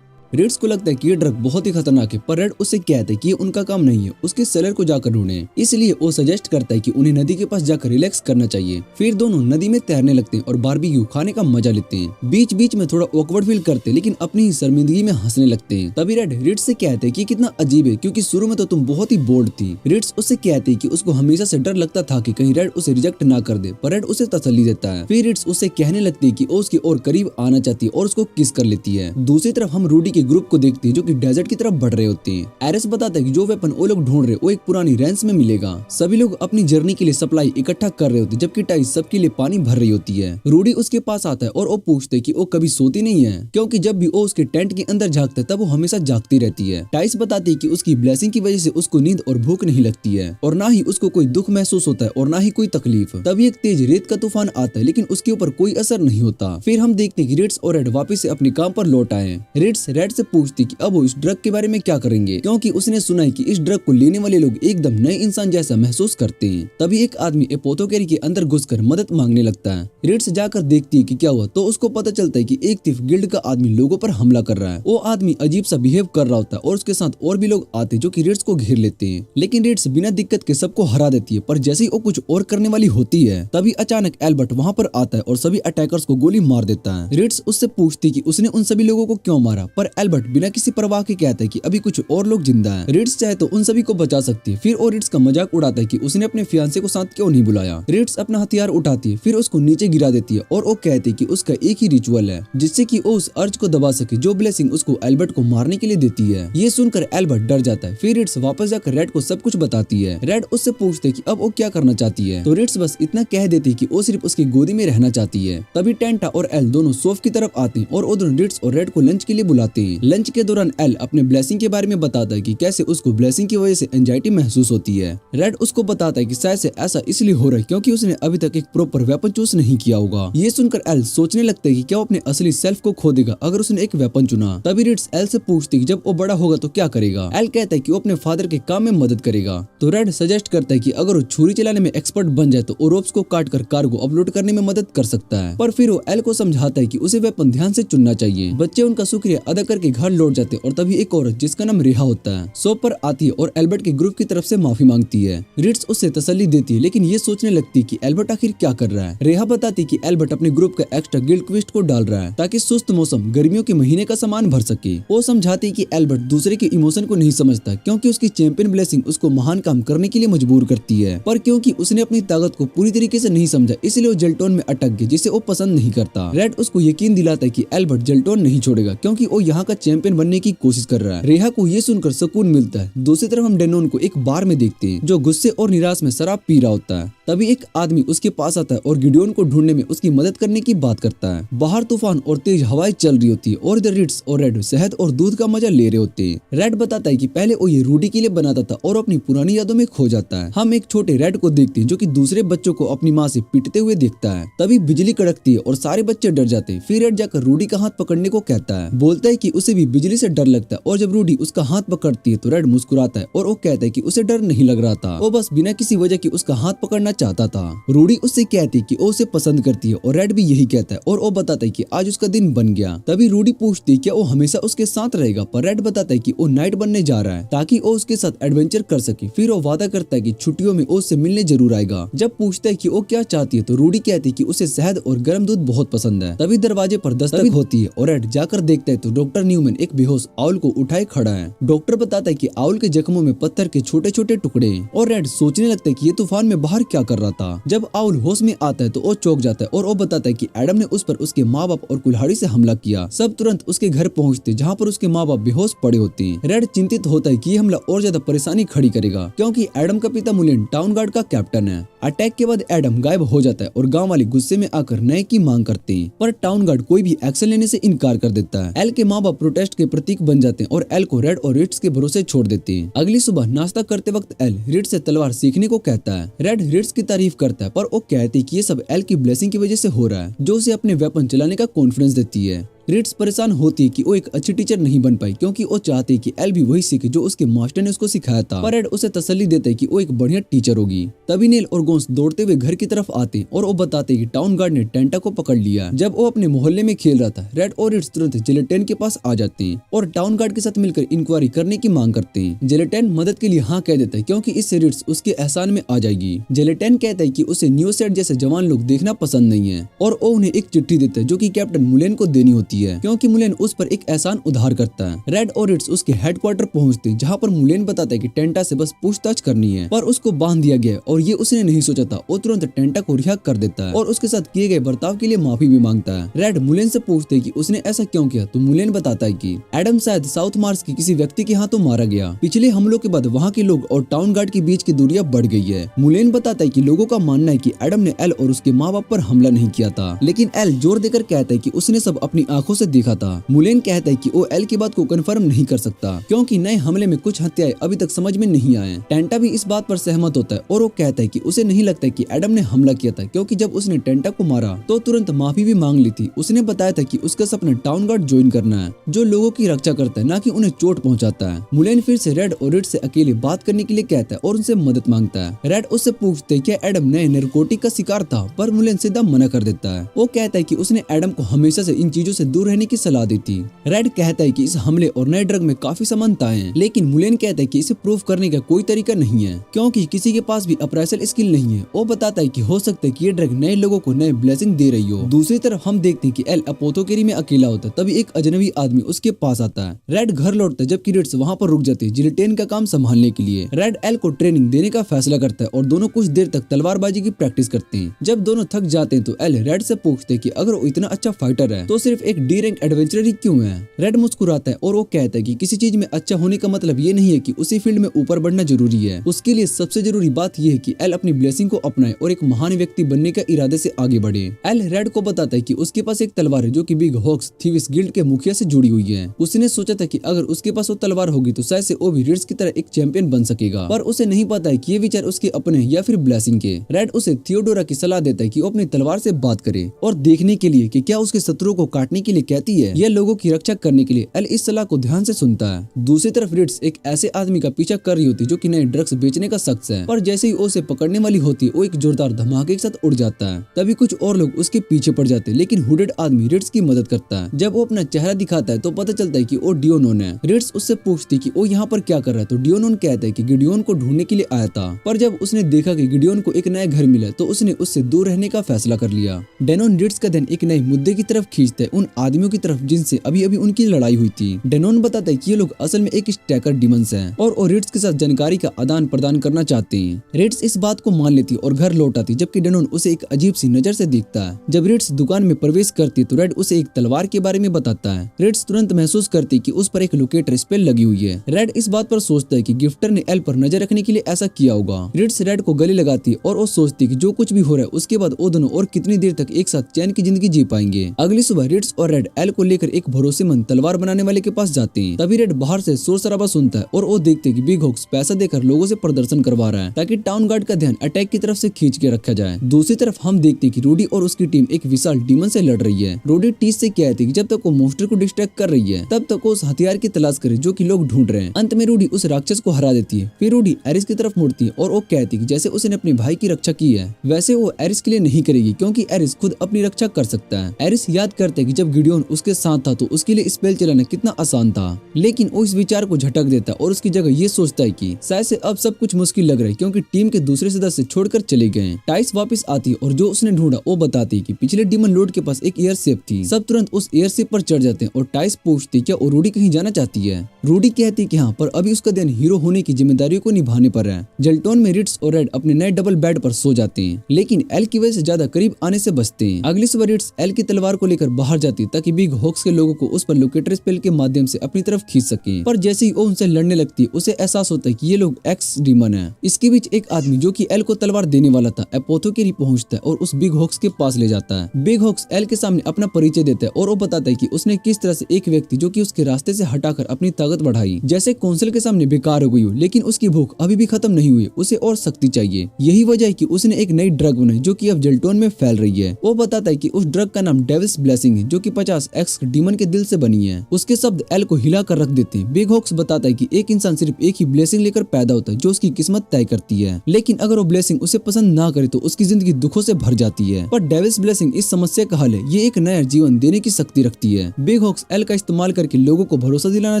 रिट्स को लगता है कि ये ड्रग बहुत ही खतरनाक है, पर रेड उससे कहता है कि ये उनका काम नहीं है, उसके सेलर को जाकर ढूंढें। इसलिए वो सजेस्ट करता है कि उन्हें नदी के पास जाकर रिलैक्स करना चाहिए। फिर दोनों नदी में तैरने लगते हैं और बारबेक्यू खाने का मजा लेते हैं। बीच बीच में थोड़ा ऑकवर्ड फील करते हैं, लेकिन अपनी ही शर्मिंदगी में हंसने लगते हैं। तभी रेड रिट्स से कहते हैं कि कितना अजीब है, क्योंकि शुरू में तो तुम बहुत ही बोल्ड थी। रिट्स उससे कहती है कि उसको हमेशा से डर लगता था कि कहीं रेड उसे रिजेक्ट ना कर दे, पर रेड उसे तसल्ली देता है। फिर रिट्स उससे कहने लगती है कि वो उसके और करीब आना चाहती है और उसको किस कर लेती है। दूसरी तरफ हम रूडी के ग्रुप को देखते हैं जो कि डेजर्ट की तरफ बढ़ रहे होते हैं। एरिस बताता है कि जो वेपन वो लोग ढूंढ रहे वो एक पुरानी रेंज में मिलेगा। सभी लोग अपनी जर्नी के लिए सप्लाई इकट्ठा कर रहे होते हैं, जबकि टाइस सबके लिए पानी भर रही होती है। रूडी उसके पास आता है और वो पूछते कि वो कभी सोती नहीं है, क्योंकि जब भी वो उसके टेंट के अंदर झांकता है तब वो हमेशा जागती रहती है। टाइस बताती है कि उसकी ब्लेसिंग की वजह से उसको नींद और भूख नहीं लगती है और ना ही उसको कोई दुख महसूस होता है और ना ही कोई तकलीफ। तभी एक तेज रेत का तूफान आता है, लेकिन उसके ऊपर कोई असर नहीं होता। फिर हम देखते हैं कि रिट्स और रेड वापस से अपने काम पर लौट आए। रिट्स रेड रेड से पूछती कि अब वो इस ड्रग के बारे में क्या करेंगे, क्योंकि उसने सुना है कि इस ड्रग को लेने वाले लोग एकदम नए इंसान जैसा महसूस करते हैं। तभी एक आदमी एपोथेकेरी के अंदर घुसकर मदद मांगने लगता है। रिट्स जाकर देखती है कि क्या हुआ, तो उसको पता चलता है कि एक थिफ गिल्ड का आदमी लोगों पर हमला कर रहा है। वो आदमी अजीब सा बिहेव कर रहा होता है और उसके साथ और भी लोग आते हैं जो कि रिट्स को घेर लेते हैं, लेकिन रिट्स बिना दिक्कत के सबको हरा देती है। पर जैसे ही वो कुछ और करने वाली होती है तभी अचानक एल्बर्ट वहाँ पर आता है और सभी अटैकर्स को गोली मार देता है। रिट्स उससे पूछती कि उसने उन सभी लोगों को क्यों मारा, पर एल्बर्ट बिना किसी परवाह के कहता है कि अभी कुछ और लोग जिंदा हैं। रिट्स चाहे तो उन सभी को बचा सकती है। फिर वो रिट्स का मजाक उड़ाता है कि उसने अपने फियांसे को साथ क्यों नहीं बुलाया। रिट्स अपना हथियार उठाती है, फिर उसको नीचे गिरा देती है और वो कहती है कि उसका एक ही रिचुअल है जिससे कि वो उस अर्ज को दबा सके जो ब्लेसिंग उसको एल्बर्ट को मारने के लिए देती है। ये सुनकर एल्बर्ट डर जाता है। फिर रिट्स वापस जाकर रेड को सब कुछ बताती है। रेड उससे पूछते कि अब वो क्या करना चाहती है, तो रिट्स बस इतना कह देती कि वो सिर्फ उसकी गोदी में रहना चाहती है। तभी टेंटा और एल दोनों सोफ की तरफ आते हैं और वो दोनों रिट्स और रेड को लंच के लिए बुलाते हैं। लंच के दौरान एल अपने ब्लेसिंग के बारे में बताता है कि कैसे उसको ब्लेसिंग की वजह से एंजाइटी महसूस होती है। रेड उसको बताता है कि शायद से ऐसा इसलिए हो रहा है क्योंकि उसने अभी तक एक प्रॉपर वेपन चूज नहीं किया होगा। ये सुनकर एल सोचने लगता है कि क्या वो अपने असली सेल्फ को खो देगा अगर उसने एक वेपन चुना। तभी रिट्स एल से पूछती कि जब वो बड़ा होगा तो क्या करेगा। एल कहता है कि वो अपने फादर के काम में मदद करेगा। तो रेड सजेस्ट करता है कि अगर वो छुरी चलाने में एक्सपर्ट बन जाए तो वो रोप्स को काट कर कार्गो अपलोड करने में मदद कर सकता है। पर फिर वो एल को समझाता है कि उसे वेपन ध्यान से चुनना चाहिए। बच्चे उनका शुक्रिया अदा करके घर लौट जाते और तभी एक औरत जिसका नाम रेहा होता है शॉप पर आती है और एल्बर्ट के ग्रुप की तरफ से माफी मांगती है। रिट्स उससे तसल्ली देती है, लेकिन ये सोचने लगती है कि एल्बर्ट आखिर क्या कर रहा है। रेहा बताती कि एल्बर्ट अपने ग्रुप का एक्स्ट्रा गिल्ड क्विस्ट को डाल रहा है ताकि सुस्त मौसम गर्मियों के महीने का सामान भर सके। वो समझाती कि एल्बर्ट दूसरे के इमोशन को नहीं समझता क्योंकि उसकी चैंपियन ब्लेसिंग उसको महान काम करने के लिए मजबूर करती है, पर क्योंकि उसने अपनी ताकत को पूरी तरीके से नहीं समझा इसलिए वो जेल्टोन में अटक गई जिसे वो पसंद नहीं करता। रेड उसको यकीन दिलाता है कि एल्बर्ट जेल्टोन नहीं छोड़ेगा क्योंकि वो यहाँ का चैंपियन बनने की कोशिश कर रहा है। रेहा को ये सुनकर सुकून मिलता है। दूसरी तरफ हम डेनोन को एक बार में देखते हैं जो गुस्से और निराश में शराब पी रहा होता है। तभी एक आदमी उसके पास आता है और गिडियोन को ढूंढने में उसकी मदद करने की बात करता है। बाहर तूफान और तेज हवाएं चल रही होती है और इधर रिट्स और रेड शहद और दूध का मजा ले रहे होते हैं। रेड बताता है कि पहले वो ये रूडी के लिए बनाता था और अपनी पुरानी यादों में खो जाता है। हम एक छोटे रेड को देखते हैं जो कि दूसरे बच्चों को अपनी माँ से पीटते हुए देखता है। तभी बिजली कड़कती है और सारे बच्चे डर जाते हैं। फिर रेड जाकर रूडी का हाथ पकड़ने को कहता है, बोलता है कि उसे भी बिजली से डर लगता है और जब रूडी उसका हाथ पकड़ती है तो रेड मुस्कुराता है और वो कहता है कि उसे डर नहीं लग रहा था, वो बस बिना किसी वजह की उसका हाथ पकड़ना चाहता था। रूडी उससे कहती है कि वो उसे पसंद करती है और रेड भी यही कहता है और वो बताता है कि आज उसका दिन बन गया। तभी रूडी पूछती है क्या वो हमेशा उसके साथ रहेगा, पर रेड बताता है कि वो नाइट बनने जा रहा है ताकि वो उसके साथ एडवेंचर कर सके। फिर वो वादा करता है कि छुट्टियों में वो उससे मिलने जरूर आएगा। जब पूछता है कि वो क्या चाहती है तो रूडी कहती है कि उसे शहद और गर्म दूध बहुत पसंद है। तभी दरवाजे पर दस्तक होती है और रेड जाकर देखता है तो डॉक्टर न्यूमैन एक बेहोश आउल को उठाए खड़ा है। डॉक्टर बताता है कि आउल के जख्मों में पत्थर के छोटे छोटे टुकड़े और रेड सोचने लगता है कि ये तूफान में बाहर क्या कर रहा था। जब आउल होश में आता है तो वो चौंक जाता है और वो बताता है कि एडम ने उस पर उसके माँ बाप और कुल्हाड़ी से हमला किया। सब तुरंत उसके घर पहुँचते जहाँ पर उसके माँ बाप बेहोश पड़े होते हैं। रेड चिंतित होता है कि ये हमला और ज्यादा परेशानी खड़ी करेगा क्योंकि एडम का पिता मुलेन टाउन गार्ड का कैप्टन है। अटैक के बाद एडम गायब हो जाता है और गांव वाले गुस्से में आकर नए की मांग करते हैं, पर टाउन गार्ड कोई भी एक्शन लेने से इनकार कर देता है। एल के माँ बाप प्रोटेस्ट के प्रतीक बन जाते हैं और एल को रेड और रिट्स के भरोसे छोड़ देते हैं। अगली सुबह नाश्ता करते वक्त एल रिट्स से तलवार सीखने को कहता है। रेड रिट्स की तारीफ करता है पर वो कहती है कि ये सब एल की ब्लेसिंग की वजह से हो रहा है जो उसे अपने वेपन चलाने का कॉन्फिडेंस देती है। रिट्स परेशान होती है कि वो एक अच्छी टीचर नहीं बन पाई क्योंकि वो चाहती है कि एल भी वही सीखे जो उसके मास्टर ने उसको सिखाया था, पर रेड उसे तसल्ली देता है कि वो एक बढ़िया टीचर होगी। तभी नील और गोंस दौड़ते हुए घर की तरफ आते और वो बताते हैं कि टाउन गार्ड ने टेंटा को पकड़ लिया जब वो अपने मोहल्ले में खेल रहा था। रेड और रिट्स तुरंत जेलेटेन के पास आ जाते हैं और टाउन गार्ड के साथ मिलकर इंक्वायरी करने की मांग करते हैं। जेलेटेन मदद के लिए हाँ कह देता है क्योंकि इससे रिट्स उसके एहसान में आ जाएगी। जेलेटेन कहता है कि उसे न्यू सेट जैसे जवान लोग देखना पसंद नहीं है और वो उन्हें एक चिट्ठी देता है जो कि कैप्टन मुलेन को देनी होती है क्योंकि मुलेन उस पर एक एहसान उधार करता है। रेड और रिट्स उसके हेडक्वार्टर पहुंचते हैं जहां पर मुलेन बताता है कि टेंटा से बस पूछताछ करनी है, पर उसको बांध दिया गया और ये उसने नहीं सोचा था। वो तुरंत टेंटा को रिहा कर देता है और उसके साथ किए गए बर्ताव के लिए माफी भी मांगता है। रेड मुलेन से पूछते हैं कि उसने ऐसा क्यों किया तो मुलेन बताता है कि एडम शायद साउथ मार्स के किसी व्यक्ति के हाथों मारा गया। पिछले हमलों के बाद वहाँ के लोग और टाउन गार्ड के बीच की दूरियां बढ़ गई है। मुलेन बताता है कि लोगों का मानना है कि एडम ने एल और उसके माँ बाप पर हमला नहीं किया था, लेकिन एल जोर देकर कहता है कि उसने सब अपनी आंखों आंखों से देखा था। मुलेन कहता है कि वो एल की बात को कंफर्म नहीं कर सकता क्योंकि नए हमले में कुछ हत्याएं अभी तक समझ में नहीं आए। टेंटा भी इस बात पर सहमत होता है और वो कहता है कि उसे नहीं लगता कि एडम ने हमला किया था क्योंकि जब उसने टेंटा को मारा तो तुरंत माफी भी मांग ली थी। उसने बताया था कि उसका सपना टाउन गार्ड ज्वाइन करना है जो लोगों की रक्षा करता है, ना कि उन्हें चोट पहुंचाता है। मुलेन फिर से रेड और रिड से अकेले बात करने के लिए कहता है और उनसे मदद मांगता है। रेड उससे पूछते हैं कि एडम नए नारकोटिक का शिकार था, पर मुलेन सीधा मना कर देता है। वो कहता है कि उसने एडम को हमेशा से इन चीजों से दूर रहने की सलाह दी थी। रेड कहता है कि इस हमले और नए ड्रग में काफी समानताएं हैं, लेकिन मुलेन कहता है कि इसे प्रूव करने का कोई तरीका नहीं है क्योंकि किसी के पास भी अप्रेसल स्किल नहीं है। वो बताता है कि हो सकता है कि ये ड्रग नए लोगों को नए ब्लेसिंग दे रही हो। दूसरी तरफ हम देखते हैं कि एल अपोथोकेरी में अकेला होता है, तभी एक अजनबी आदमी उसके पास आता है। रेड घर लौटता है जबकि रिड्स वहाँ पर रुक जाती है जिलेटिन का काम संभालने के लिए। रेड एल को ट्रेनिंग देने का फैसला करता है और दोनों कुछ देर तक तलवारबाजी की प्रैक्टिस करते हैं। जब दोनों थक जाते हैं तो एल रेड से पूछते हैं कि अगर वो इतना अच्छा फाइटर है तो सिर्फ एक डी रैंक एडवेंचरर ही क्यों है। रेड मुस्कुराता है और वो कहता है कि किसी चीज में अच्छा होने का मतलब ये नहीं है कि उसी फील्ड में ऊपर बढ़ना जरूरी है। उसके लिए सबसे जरूरी बात यह है कि एल अपनी ब्लेसिंग को अपनाए और एक महान व्यक्ति बनने का इरादे से आगे बढ़े। एल रेड को बताता है कि उसके पास एक तलवार है जो कि बिग हॉक्स थीविस गिल्ड के मुखिया से जुड़ी हुई है। उसने सोचा था कि अगर उसके पास वो तलवार होगी तो शायद से वो भी रिड्स की तरह एक चैंपियन बन सकेगा, पर उसे नहीं पता है कि ये विचार उसके अपने या फिर ब्लेसिंग के। रेड उसे थियोडोरा की सलाह देता है कि वो अपनी तलवार से बात करे और देखने के लिए कि क्या उसके शत्रुओं को काटने के लिए कहती है या लोगों की रक्षा करने के लिए। एल इस सलाह को ध्यान से सुनता है। दूसरी तरफ रिड्स एक ऐसे आदमी का पीछा कर रही होती है जो कि नए ड्रग्स बेचने का शख्स है, पर जैसे ही वो उसे पकड़ने वाली होती है वो एक जोरदार धमाके के साथ उड़ जाता है। तभी कुछ और लोग उसके पीछे पड़ जाते हैं, लेकिन हुडेड आदमी रिड्स की मदद करता है। जब वो अपना चेहरा दिखाता है तो पता चलता है कि वो डियोनोन है। रिड्स उससे पूछती कि वो यहाँ पर क्या कर रहा है, तो डियोनोन कहता है कि गिडियोन को ढूंढने के लिए आया था, पर जब उसने देखा कि गिडियोन को एक नया घर मिला तो उसने उससे दूर रहने का फैसला कर लिया। डेनोन रिड्स का ध्यान एक नए मुद्दे की तरफ खींचता है, उन आदमियों की तरफ जिनसे अभी अभी उनकी लड़ाई हुई थी। डेनोन बताता है कि ये लोग असल में एक स्टैकर डिमंस हैं और रिड्स के साथ जानकारी का आदान प्रदान करना चाहते हैं। रिड्स इस बात को मान लेती और घर लौट आती, जबकि डेनोन उसे एक अजीब सी नजर से देखता है। जब रिड्स दुकान में प्रवेश करती तो रेड उसे एक तलवार के बारे में बताता है। रिड्स तुरंत महसूस करती कि उस पर एक लोकेटर स्पेल लगी हुई है। रेड इस बात पर सोचता है कि गिफ्टर ने एल पर नजर रखने के लिए ऐसा किया होगा। रिड्स रेड को गले लगाती और वो सोचती कि जो कुछ भी हो रहा है उसके बाद वो दोनों और कितनी देर तक एक साथ चैन की जिंदगी जी पाएंगे। अगली सुबह रिड्स और रेड एल को लेकर एक भरोसेमंद तलवार बनाने वाले के पास जाते हैं। तभी रेड बाहर से शोर शराबा सुनता है और वो देखते कि बिग हॉक्स पैसा देकर लोगों से प्रदर्शन करवा रहा है ताकि टाउन गार्ड का ध्यान अटैक की तरफ से खींच के रखा जाए। दूसरी तरफ हम देखते कि रूडी और उसकी टीम एक विशाल डीमन से लड़ रही है। रूडी टीस से कहती है कि जब तक वो मॉन्स्टर को डिस्ट्रैक्ट कर रही है तब तक वो उस हथियार की तलाश करे जो कि लोग ढूंढ रहे हैं। अंत में रूडी उस राक्षस को हरा देती है। फिर रूडी एरिस की तरफ मुड़ती है और वो कहती है कि जैसे उसने अपने भाई की रक्षा की है वैसे वो एरिस के लिए नहीं करेगी क्योंकि एरिस खुद अपनी रक्षा कर सकता है। एरिस याद करते है कि जब गिडियोन उसके साथ था तो उसके लिए स्पेल चलाना कितना आसान था, लेकिन वो इस विचार को झटक देता है और उसकी जगह ये सोचता है कि शायद से अब सब कुछ मुश्किल लग रहा है क्योंकि टीम के दूसरे सदस्य छोड़कर चले गए। टाइस वापस आती है और जो उसने ढूंढा वो बताती है कि पिछले डीमन लॉर्ड के पास एक एयरशिप थी। सब तुरंत उस एयरशिप पर चढ़ जाते हैं और टाइस पूछती क्या वो रूडी कहीं जाना चाहती है। रूडी कहती है कि हाँ, पर अभी उसका ध्यान हीरो होने की जिम्मेदारियों को निभाने पर है। जल्टोन में रिड्स और रेड अपने नए डबल बेड पर सो जाते हैं, लेकिन एल की वजह से ज्यादा करीब आने से बचते हैं। अगली सुबह रिड्स एल की तलवार को लेकर बाहर जाती है ताकि बिग हॉक्स के लोगों को उस पर लोकेटर स्पेल के माध्यम से अपनी तरफ खींच सके, पर जैसे ही वो उनसे लड़ने लगती है उसे एहसास होता है कि ये लोग एक्स डीमन है। इसके बीच एक आदमी जो कि एल को तलवार देने वाला था एपोथोकेरी पहुंचता है और उस बिग हॉक्स के पास ले जाता है। बिग हॉक्स एल के सामने अपना परिचय देता है और वो बताता है कि उसने किस तरह से एक व्यक्ति जो कि उसके रास्ते से हटाकर अपनी ताकत बढ़ाई, जैसे कौंसिल के सामने बेकार हो गई हो, लेकिन उसकी भूख अभी भी खत्म नहीं हुई, उसे और शक्ति चाहिए। यही वजह है कि उसने एक नई ड्रग बनाई जो कि अब जल्टोन में फैल रही है। वो बताता है कि उस ड्रग का नाम डेविल्स ब्लेसिंग है जो कि 50 एक्स डीमन के दिल से बनी है। उसके शब्द एल को हिला कर रख देते हैं। बिग हॉक्स बताता है कि एक इंसान सिर्फ एक ही ब्लेसिंग लेकर पैदा होता है जो उसकी किस्मत तय करती है, लेकिन अगर वो ब्लेसिंग उसे पसंद ना करे तो उसकी जिंदगी दुखों से भर जाती है। पर डेविल्स ब्लेसिंग इस समस्या का हल है, ये एक नया जीवन देने की शक्ति रखती है। बिग हॉक्स एल का इस्तेमाल करके लोगों को भरोसा दिलाना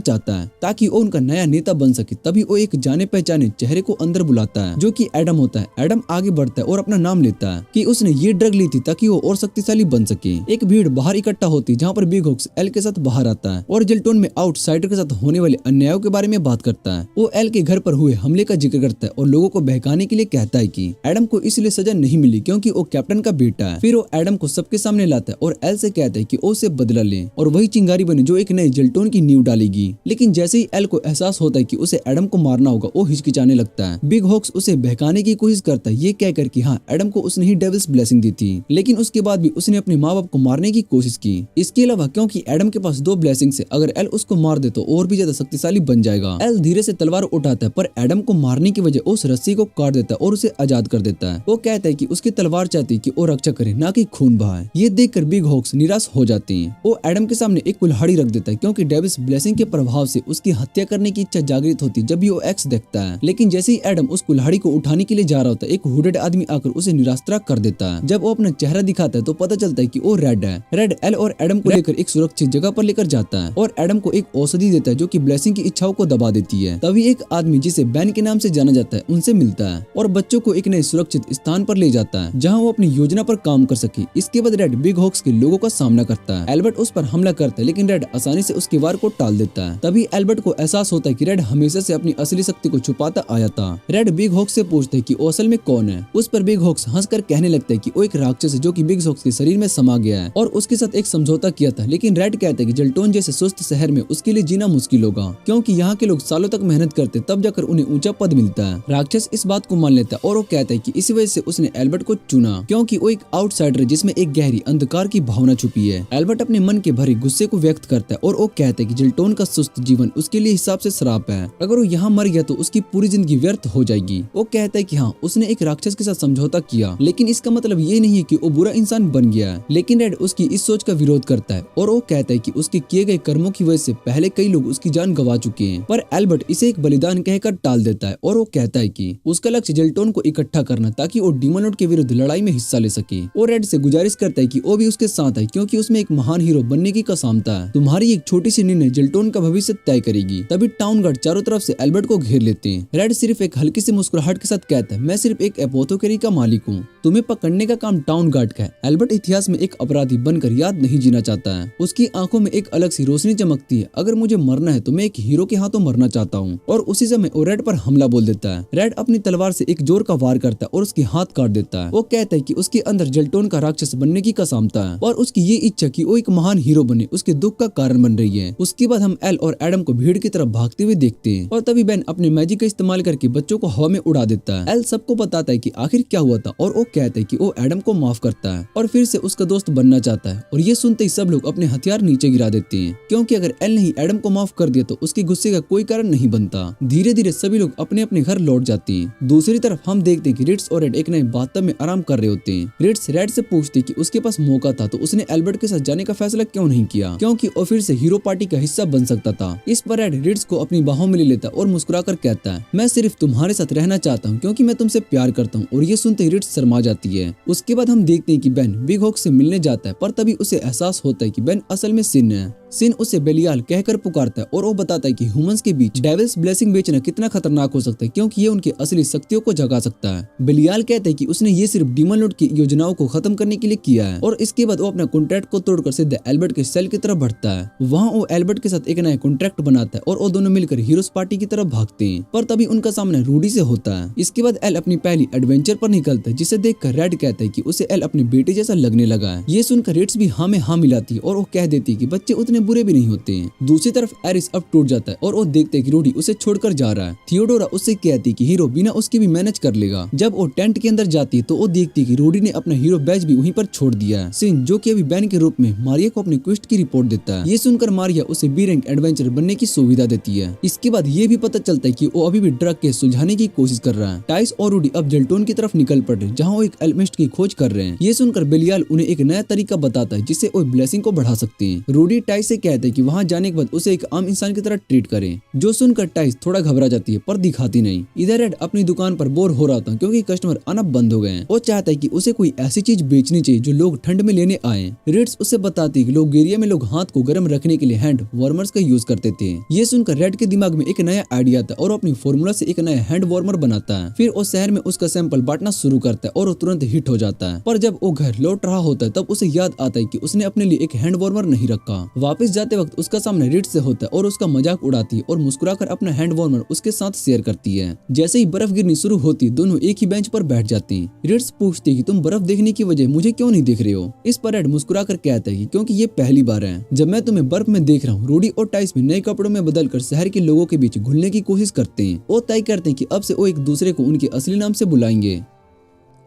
चाहता है ताकि वो उनका नया नेता बन सके। तभी वो एक जाने पहचाने चेहरे को अंदर बुलाता है जो कि एडम होता है। एडम आगे बढ़ता है और अपना नाम लेता है कि उसने ये ड्रग ली थी ताकि वो और शक्तिशाली बन सके। एक भीड़ बाहर इकट्ठा होती है जहाँ पर बिग हॉक्स एल के साथ बाहर आता है और जल्टोन में आउटसाइडर के साथ होने वाले अन्यायों के बारे में बात करता है। वो एल के घर पर हुए हमले का जिक्र करता है और लोगों को बहकाने के लिए कहता है कि एडम को इसलिए सजा नहीं मिली क्योंकि वो कैप्टन का बेटा है। फिर वो एडम को सबके सामने लाता है और एल से कहता है कि वो उसे बदला ले और वही चिंगारी बने जो एक नए जल्टोन की नींव डालेगी। लेकिन जैसे ही एल को एहसास होता है कि उसे एडम को मारना होगा वो हिचकिचाने लगता है। बिग हॉक्स उसे बहकाने की कोशिश करता है ये कहकर कि हाँ, एडम को उसने ही डेविल्स ब्लेसिंग दी थी, लेकिन उसके बाद भी उसने अपने माँ बाप को मारने की कोशिश की। इसके अलावा क्योंकि एडम के पास 2 ब्लेसिंग्स है, अगर एल उसको मार दे तो और भी ज्यादा शक्तिशाली बन जाएगा। एल धीरे से तलवार उठाता है पर एडम को मारने की वजह उस रस्सी को काट देता है और उसे आजाद कर देता है। वो कहता है कि उसकी तलवार चाहती है कि वो रक्षा करे, ना कि खून बहाए। ये देखकर बिग हॉक्स निराश हो जाती हैं। वो एडम के सामने एक कुल्हाड़ी रख देता है क्योंकि डेविस ब्लेसिंग के प्रभाव से उसकी हत्या करने की इच्छा जागृत होती है जब भी वो एक्स देखता है। लेकिन जैसे ही एडम उस कुल्हाड़ी को उठाने के लिए जा रहा होता है, एक हुडेड आदमी आकर उसे निराशा कर देता है। जब वो अपना चेहरा दिखाता है तो पता चलता है कि वो रेड है। रेड एल और एडम को लेकर एक सुरक्षित जगह पर लेकर जाता है और एडम को एक औषधि देता है जो कि ब्लेसिंग की इच्छाओं को दबा देती है। तभी एक आदमी जिसे बैन के नाम से जाना जाता है उनसे मिलता है और बच्चों को एक नए सुरक्षित स्थान पर ले जाता है जहां वो अपनी योजना पर काम कर सके। इसके बाद रेड बिग हॉक्स के लोगों का सामना करता है। एल्बर्ट उस पर हमला करता है लेकिन रेड आसानी से उसके वार को टाल देता है। तभी एल्बर्ट को एहसास होता है कि रेड हमेशा से अपनी असली शक्ति को छुपाता आया था। रेड बिग हॉक्स से पूछता है कि वो असल में कौन है। उस पर बिग हॉक्स हंसकर कहने लगता है कि वो एक राक्षस है जो कि बिग हॉक्स के शरीर में समा गया है और उसके साथ एक समझौता किया था। लेकिन रेड कहता है कि जल्टोन जैसे सुस्त शहर में उसके लिए जीना मुश्किल होगा क्योंकि यहाँ के लोग सालों तक मेहनत करते तब जाकर उन्हें ऊंचा पद मिलता है। राक्षस इस बात को मान लेता है और वो कहता है कि इसी वजह से उसने एल्बर्ट को चुना क्योंकि वो एक आउटसाइडर है जिसमें एक गहरी अंधकार की भावना छुपी है। एल्बर्ट अपने मन के भरे गुस्से को व्यक्त करता है और वो कहता है कि जल्टोन का सुस्त जीवन उसके लिए हिसाब से श्राप है। अगर वो यहाँ मर गया तो उसकी पूरी जिंदगी व्यर्थ हो जाएगी। वो कहता है कि हाँ, उसने एक राक्षस के साथ समझौता किया लेकिन इसका मतलब ये नहीं है कि वो बुरा इंसान बन गया है। लेकिन रेड उसकी इस सोच का विरोध करता है और वो कहता है कि उसके किए गए कर्मों की वजह से पहले कई लोग उसकी जान गंवा चुके हैं। पर एल्बर्ट इसे एक बलिदान कहकर टाल देता है और वो कहता है कि उसका लक्ष्य जल्टोन को इकट्ठा करना ताकि वो डीमन लॉर्ड के विरुद्ध लड़ाई में हिस्सा ले सके। वो रेड से गुजारिश करता है कि वो भी उसके साथ है क्योंकि उसमें एक महान हीरो बनने की कसमता है। तुम्हारी एक छोटी सी निर्णय जल्टोन का भविष्य तय करेगी। तभी टाउन गार्ड चारों तरफ से एल्बर्ट को घेर लेते हैं। रेड सिर्फ एक हल्की सी मुस्कुराहट के साथ कहता है, मैं सिर्फ एक एपोथेकेरी का मालिक हूँ, तुम्हें पकड़ने का काम टाउन गार्ड का है। एल्बर्ट इतिहास में एक अपराधी बनकर याद नहीं जीना चाहता है। उसकी आंखों में एक अलग सी रोशनी चमकती है। अगर मुझे मरना है तो मैं एक हीरो के हाथों मरना चाहता हूँ। और उसी समय वो रेड पर हमला बोल देता है। रेड अपनी तलवार से एक जोर का वार करता है और उसके हाथ काट देता है। वो कहता है कि उसके अंदर जल्टोन का राक्षस बनने की कसमता है और उसकी ये इच्छा कि वो एक महान हीरो बने उसके दुख का कारण बन रही है। उसके बाद हम एल और एडम को भीड़ की तरफ भागते हुए देखते हैं और तभी बेन अपने मैजिक का इस्तेमाल करके बच्चों को हवा में उड़ा देता है। एल सबको बताता है कि आखिर क्या हुआ था और वो कहता है कि वो एडम को माफ करता है और फिर से उसका दोस्त बनना चाहता है। और ये सुनते ही सब लोग अपने हथियार नीचे गिरा देते हैं क्योंकि अगर एल नहीं एडम को माफ कर दिया तो उसके गुस्से का कोई कारण नहीं बनता। धीरे धीरे सभी लोग अपने अपने घर लौट जाते हैं। दूसरी तरफ हम देखते हैं कि रिट्स और रेड एक नए बाथटब में आराम कर रहे होते हैं। रिट्स रेड से पूछती कि उसके पास मौका था तो उसने एल्बर्ट के साथ जाने का फैसला क्यों नहीं किया क्योंकि वो फिर से हीरो पार्टी का हिस्सा बन सकता था। इस पर रेड रिट्स को अपनी बाहों में ले लेता और मुस्कुराकर कहता है, मैं सिर्फ तुम्हारे साथ रहना चाहता हूँ क्योंकि मैं तुमसे प्यार करता हूँ। और ये सुनते ही रिट्स शर्मा जाती है। उसके बाद हम देखते हैं कि बेन बिग हॉक से मिलने जाता है पर तभी उसे एहसास होता है कि बेन असल में सिन है। सिन उसे बेलियाल कहकर पुकारता है और वो बताता है कि ह्यूमंस के बीच डेविल्स ब्लेसिंग बेचना कितना खतरनाक हो सकता है क्योंकि ये उनकी असली शक्तियों को जगा सकता है। बेलियाल कहता है कि उसने ये सिर्फ डीमन लॉर्ड की योजनाओं को खत्म करने के लिए किया है। और इसके बाद वो अपना कॉन्ट्रैक्ट को तोड़कर सीधे एल्बर्ट के सेल की तरफ बढ़ता है। वहाँ वो एल्बर्ट के साथ एक नया कॉन्ट्रैक्ट बनाता है और वो दोनों मिलकर हीरोज पार्टी की तरफ भागते हैं। पर तभी उनका सामना रूडी से होता है। इसके बाद एल अपनी पहली एडवेंचर पर निकलता है जिसे देखकर रेड कहता है कि उसे एल अपने बेटे जैसा लगने लगा है। ये सुनकर रिट्स भी हाँ में हाँ मिलाती है और वो कह देती है कि बच्चे उतने बुरे भी नहीं होते हैं। दूसरी तरफ एरिस अब टूट जाता है और वो देखते हैं कि रूडी उसे छोड़कर जा रहा है। थियोडोरा उससे कहती है कि हीरो बिना उसके भी मैनेज कर लेगा। जब वो टेंट के अंदर जाती है तो वो देखती है कि रूडी ने अपना हीरो बैज भी वहीं पर छोड़ दिया है। सिन जो कि अभी बैन के रूप में मारिया को अपनी क्वेस्ट की रिपोर्ट देता है। ये सुनकर मारिया उसे बी रैंक एडवेंचर बनने की सुविधा देती है। इसके बाद ये भी पता चलता है कि वो अभी भी ड्रग केस सुलझाने की कोशिश कर रहा है। टाइस और रूडी अब जल्टोन की तरफ निकल पड़े जहाँ वो एक एल्केमिस्ट की खोज कर रहे हैं। ये सुनकर बेलियाल उन्हें एक नया तरीका बताता है जिससे वो ब्लेसिंग को बढ़ा सकते हैं। रूडी टाइस से कहते हैं कि वहाँ जाने के बाद उसे एक आम इंसान की तरह ट्रीट करें। जो सुनकर टाइस थोड़ा घबरा जाती है पर दिखाती नहीं। इधर रेड अपनी दुकान पर बोर हो रहा था क्योंकि कस्टमर आना बंद हो गए हैं। वो चाहता है कि उसे कोई ऐसी चीज बेचनी चाहिए जो लोग ठंड में लेने आए। रेड्स उसे बताती है कि लोगेरिया में लोग हाथ को गर्म रखने के लिए हैंड वार्मर्स का यूज करते थे। ये सुनकर रेड के दिमाग में एक नया आइडिया आता है और अपनी फॉर्मूला से एक नया हैंड वार्मर बनाता है। फिर वो शहर में उसका सैंपल बांटना शुरू करता है और वो तुरंत हिट हो जाता है। पर जब वो घर लौट रहा होता है तब उसे याद आता है कि उसने अपने लिए एक हैंड वार्मर नहीं रखा। वापस जाते वक्त उसका सामने रिट्स से होता है और उसका मजाक उड़ाती है और मुस्कुराकर अपना हैंड वार्मर उसके साथ शेयर करती है। जैसे ही बर्फ गिरनी शुरू होती दोनों एक ही बेंच पर बैठ जाती हैं। रिट्स पूछती है कि तुम बर्फ देखने की वजह मुझे क्यों नहीं देख रहे हो। इस पर रेड मुस्कुराकर कहता है कि क्योंकि ये पहली बार है जब मैं तुम्हें बर्फ में देख रहा हूँ। रूडी और टाइस में नए कपड़ों में बदलकर शहर के लोगों के बीच घुलने की कोशिश करते हैं। वो तय करते हैं कि अब से वो एक दूसरे को उनके असली नाम से बुलाएंगे।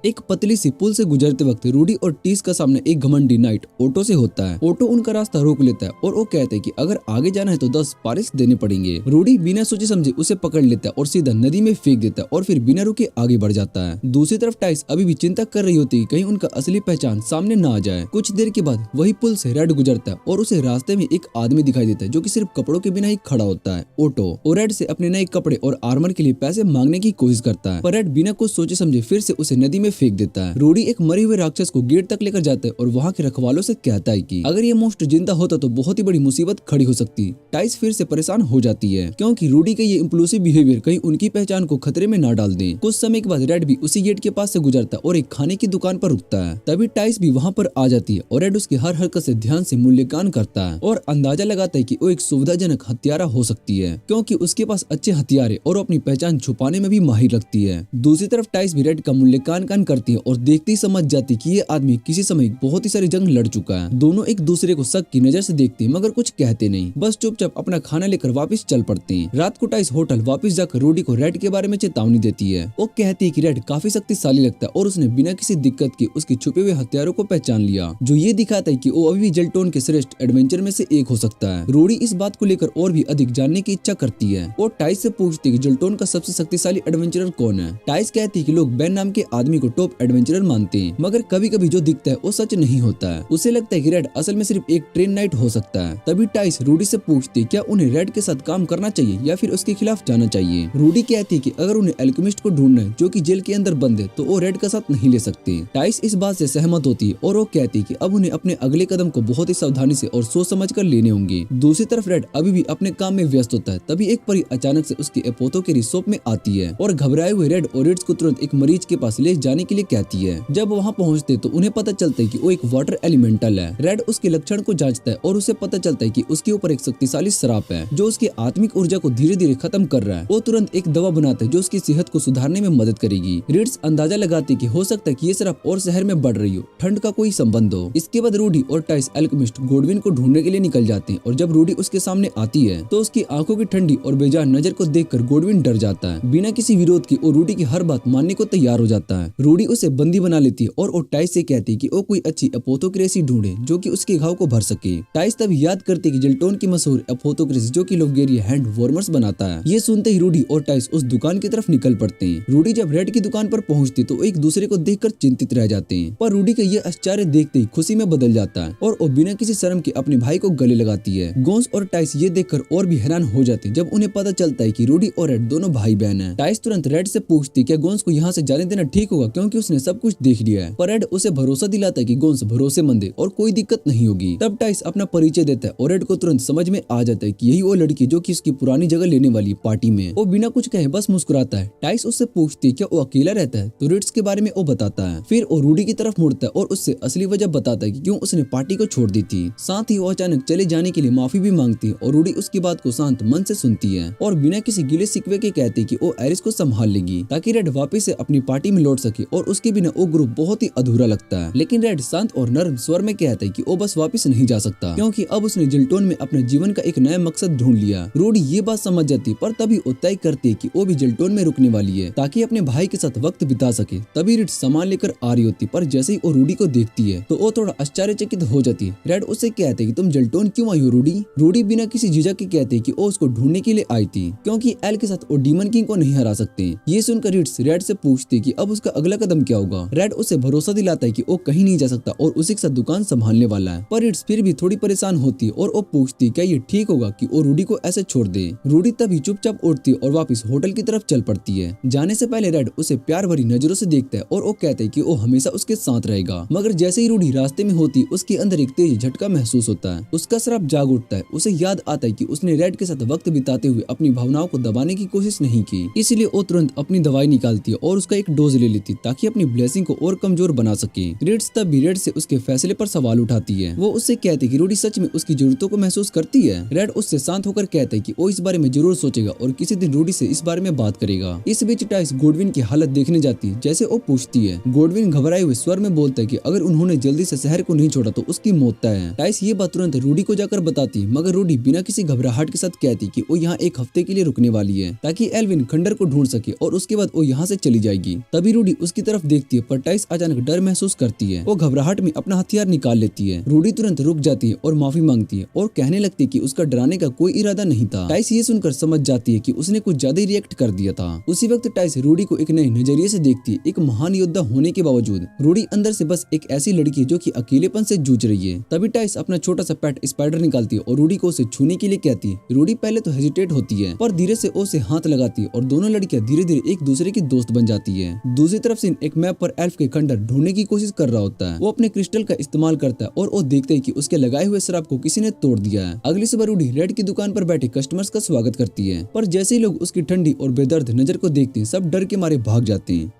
एक पतली सी पुल से गुजरते वक्त रूडी और टीस का सामना एक घमंडी नाइट ओटो से होता है। ओटो उनका रास्ता रोक लेता है और वो कहते हैं कि अगर आगे जाना है तो 10 पारिश देने पड़ेंगे। रूडी बिना सोचे समझे उसे पकड़ लेता है और सीधा नदी में फेंक देता है और फिर बिना रुके आगे बढ़ जाता है। दूसरी तरफ टाइस अभी भी चिंता कर रही होती है कहीं उनका असली पहचान सामने न आ जाए। कुछ देर के बाद वही पुल से रेड गुजरता है और उसे रास्ते में एक आदमी दिखाई देता है जो कि सिर्फ कपड़ों के बिना ही खड़ा होता है। ओटो और रेड से अपने नए कपड़े और आर्मर के लिए पैसे मांगने की कोशिश करता है, पर रेड बिना कुछ सोचे समझे फिर से उसे नदी में फेंक देता है। रूडी एक मरे हुए राक्षस को गेट तक लेकर जाता है और वहाँ के रखवालों से कहता है कि अगर ये मोस्ट जिंदा होता तो बहुत ही बड़ी मुसीबत खड़ी हो सकती। टाइस फिर से परेशान हो जाती है क्योंकि रूडी का ये इम्पल्सिव बिहेवियर कहीं उनकी पहचान को खतरे में न डाल दे। कुछ समय के बाद रेड भी उसी गेट के पास से गुजरता है और एक खाने की दुकान पर रुकता है। तभी टाइस भी वहाँ पर आ जाती है और रेड उसकी हर हरकत से ध्यान से मूल्यांकन करता है और अंदाजा लगाता है कि वो एक सुविधाजनक हत्यारा हो सकती है क्योंकि उसके पास अच्छे हथियार है और अपनी पहचान छुपाने में भी माहिर लगती है। दूसरी तरफ टाइस भी रेड का मूल्यांकन करती है और देखते ही समझ जाती कि ये आदमी किसी समय बहुत ही सारी जंग लड़ चुका है। दोनों एक दूसरे को शक की नजर से देखते हैं मगर कुछ कहते नहीं, बस चुपचाप अपना खाना लेकर वापस चल पड़ते हैं। रात को टाइस होटल वापस जाकर रूडी को रेड के बारे में चेतावनी देती है। वो कहती है कि रेड काफी शक्तिशाली लगता है और उसने बिना किसी दिक्कत के उसके छुपे हुए हथियारों को पहचान लिया, जो ये दिखाता है कि वो अभी भी जेल्टोन के श्रेष्ठ एडवेंचर में से एक हो सकता है। रूडी इस बात को लेकर और भी अधिक जानने की इच्छा करती है। वो टाइस से पूछती है कि जेल्टोन का सबसे शक्तिशाली एडवेंचरर कौन है। टाइस कहती है कि लोग बेन नाम के आदमी को टॉप एडवेंचरर मानते हैं मगर कभी कभी जो दिखता है वो सच नहीं होता है। उसे लगता है कि रेड असल में सिर्फ एक ट्रेन नाइट हो सकता है। तभी टाइस रूडी से पूछती है क्या उन्हें रेड के साथ काम करना चाहिए या फिर उसके खिलाफ जाना चाहिए। रूडी कहती है कि अगर उन्हें एल्केमिस्ट को ढूंढना है जो कि जेल के अंदर बंद है तो वो रेड का साथ नहीं ले सकते। टाइस इस बात से सहमत होती है और वो कहती है कि अब उन्हें अपने अगले कदम को बहुत ही सावधानी से और सोच समझ कर लेने होंगे। दूसरी तरफ रेड अभी भी अपने काम में व्यस्त होता है। तभी एक परी अचानक से उसके एपोथो के रिसोर्ट में आती है और घबराए हुए रेड और रिड्स को तुरंत एक मरीज के पास ले जाने के लिए कहती है। जब वहाँ पहुँचते तो उन्हें पता चलता है कि वो एक वाटर एलिमेंटल है। रेड उसके लक्षण को जांचता है और उसे पता चलता है कि उसके ऊपर एक शक्तिशाली श्राप है जो उसकी आत्मिक ऊर्जा को धीरे धीरे खत्म कर रहा है। वो तुरंत एक दवा बनाता है जो उसकी सेहत को सुधारने में मदद करेगी। रिड्स अंदाजा लगाते कि हो सकता है कि ये श्राप और शहर में बढ़ रही हो, ठंड का कोई संबंध हो। इसके बाद रूडी और टाइस एल्केमिस्ट गोडविन को ढूंढने के लिए निकल जाते हैं और जब रूडी उसके सामने आती है तो उसकी आंखों की ठंडी और बेजान नजर को देखकर गोडविन डर जाता है। बिना किसी विरोध के वो रूडी की हर बात मानने को तैयार हो जाता है। रूडी उसे बंदी बना लेती है और टाइस से कहती है कि वो कोई अच्छी एपोथोक्रेसी ढूंढे जो कि उसके घाव को भर सके। टाइस तभी याद करती है कि जेल्टोन की मशहूर एपोथोक्रेसी जो कि लोगेरिया हैंड वार्मर्स बनाता है। ये सुनते ही रूडी और टाइस उस दुकान की तरफ निकल पड़ते हैं। रूडी जब रेड की दुकान पर पहुंचती तो एक दूसरे को देखकर चिंतित रह जाते हैं, पर रूडी का ये आश्चर्य देखते ही खुशी में बदल जाता है और वो बिना किसी शर्म के अपने भाई को गले लगाती है। गोंस और टाइस ये देखकर और भी हैरान हो जाते हैं जब उन्हें पता चलता है कि रूडी और रेड दोनों भाई बहन हैं। टाइस तुरंत रेड से पूछती क्या गोंस को यहाँ से जाने देना ठीक होगा क्योंकि उसने सब कुछ देख लिया है, पर रेड उसे भरोसा दिलाता है कि गोंस भरोसेमंद है और कोई दिक्कत नहीं होगी। तब टाइस अपना परिचय देता है और रेड को तुरंत समझ में आ जाता है कि यही वो लड़की जो कि उसकी पुरानी जगह लेने वाली पार्टी में। वो बिना कुछ कहे बस मुस्कुराता है। टाइस उससे पूछती क्या वो अकेला रहता है तो रिड्स के बारे में वो बताता है। फिर वो रूडी की तरफ मुड़ता है और उससे असली वजह बताता है कि क्यों उसने पार्टी को छोड़ दी थी। साथ ही वो अचानक चले जाने के लिए माफी भी मांगती है और रूडी उसकी बात को शांत मन से सुनती है और बिना किसी गिले शिकवे के कहती कि वो एरिस को संभाल लेगी ताकि रेड वापस से अपनी पार्टी में लौट सके और उसके बिना वो ग्रुप बहुत ही अधूरा लगता है। लेकिन रेड शांत और नर्म स्वर में कहता है कि वो बस वापस नहीं जा सकता क्योंकि अब उसने जेल्टोन में अपने जीवन का एक नया मकसद ढूंढ लिया। रूडी ये बात समझ जाती पर तभी वो तय करती है कि वो भी जेल्टोन में रुकने वाली है ताकि अपने भाई के साथ वक्त बिता सके। तभी रिड सामान लेकर आ रही होती पर जैसे ही वो रूडी को देखती है तो वो थोड़ा आश्चर्यचकित हो जाती है। रेड उससे कहते कि तुम जेल्टोन क्यों आई हो रूडी। रूडी बिना किसी झिझक के कहते कि वो उसको ढूंढने के लिए आई थी क्योंकि एल के साथ वो डीमन किंग को नहीं हरा सकते। ये सुनकर रिड्स रेड से पूछती कि अब उसका अगला कदम क्या होगा। रेड उसे भरोसा दिलाता है कि वो कहीं नहीं जा सकता और उसी के साथ दुकान संभालने वाला है, पर रिड्स फिर भी थोड़ी परेशान होती है और वो पूछती क्या ये ठीक होगा कि वो रूडी को ऐसे छोड़ दे। रूडी तभी चुपचाप उठती और वापस होटल की तरफ चल पड़ती है। जाने से पहले रेड उसे प्यार भरी नजरों से देखता है और वो कहता है कि वो हमेशा उसके साथ रहेगा। मगर जैसे ही रूडी रास्ते में होती उसके अंदर एक तेज झटका महसूस होता है। उसका श्राप जाग उठता है। उसे याद आता है कि उसने रेड के साथ वक्त बिताते हुए अपनी भावनाओं को दबाने की कोशिश नहीं की, इसलिए वो तुरंत अपनी दवाई निकालती है और उसका एक डोज ले लेती ताकि अपनी ब्लेसिंग को और कमजोर बना सके। रिड्स तब भी रेड से उसके फैसले पर सवाल उठाती है। वो उससे कहती है कि रूडी सच में उसकी जरूरतों को महसूस करती है। रेड उससे शांत होकर कहता है कि वो इस बारे में जरूर सोचेगा और किसी दिन रूडी से इस बारे में बात करेगा। इस बीच टाइस गोडविन की हालत देखने जाती है। जैसे वो पूछती है, गोडविन घबराए हुए स्वर में बोलता है कि अगर उन्होंने जल्दी से शहर को नहीं छोड़ा तो उसकी मौत तय है। टाइस ये बात तुरंत रूडी को जाकर बताती, मगर रूडी बिना किसी घबराहट के साथ कहती कि वो यहाँ एक हफ्ते के लिए रुकने वाली है ताकि एल्विन खंडर को ढूंढ सके और उसके बाद वो यहाँ से चली जाएगी। तभी रूडी उसकी तरफ देखती है, पर टाइस अचानक डर महसूस करती है। वो घबराहट में अपना हथियार निकाल लेती है। रूडी तुरंत रुक जाती है और माफी मांगती है और कहने लगती है कि उसका डराने का कोई इरादा नहीं था। टाइस ये सुनकर समझ जाती है कि उसने कुछ ज्यादा ही रिएक्ट कर दिया था। उसी वक्त टाइस रूडी को एक नए नजरिए से देखती है। एक महान योद्धा होने के बावजूद रूडी अंदर से बस एक ऐसी लड़की है जो कि अकेलेपन से जूझ रही है। तभी टाइस अपना छोटा सा पेट स्पाइडर निकालती है और रूडी को उसे छूने के लिए कहती है। रूडी पहले तो हेजिटेट होती है, पर धीरे से उसे हाथ लगाती है और दोनों लड़कियां धीरे धीरे एक दूसरे की दोस्त बन जाती है। दूसरी तरफ सिन एक मैप पर एल्फ के खंडर ढूंढने की कोशिश कर रहा होता है। वो अपने क्रिस्टल का इस्तेमाल करता है और वो देखते है कि उसके लगाए हुए शराब को किसी ने तोड़ दिया है। अगली सुबह रूडी रेड की दुकान पर बैठे कस्टमर्स का स्वागत करती है, पर जैसे ही लोग उसकी ठंडी और बेदर्द नजर को देखते हैं, सब डर के मारे भाग जाते हैं।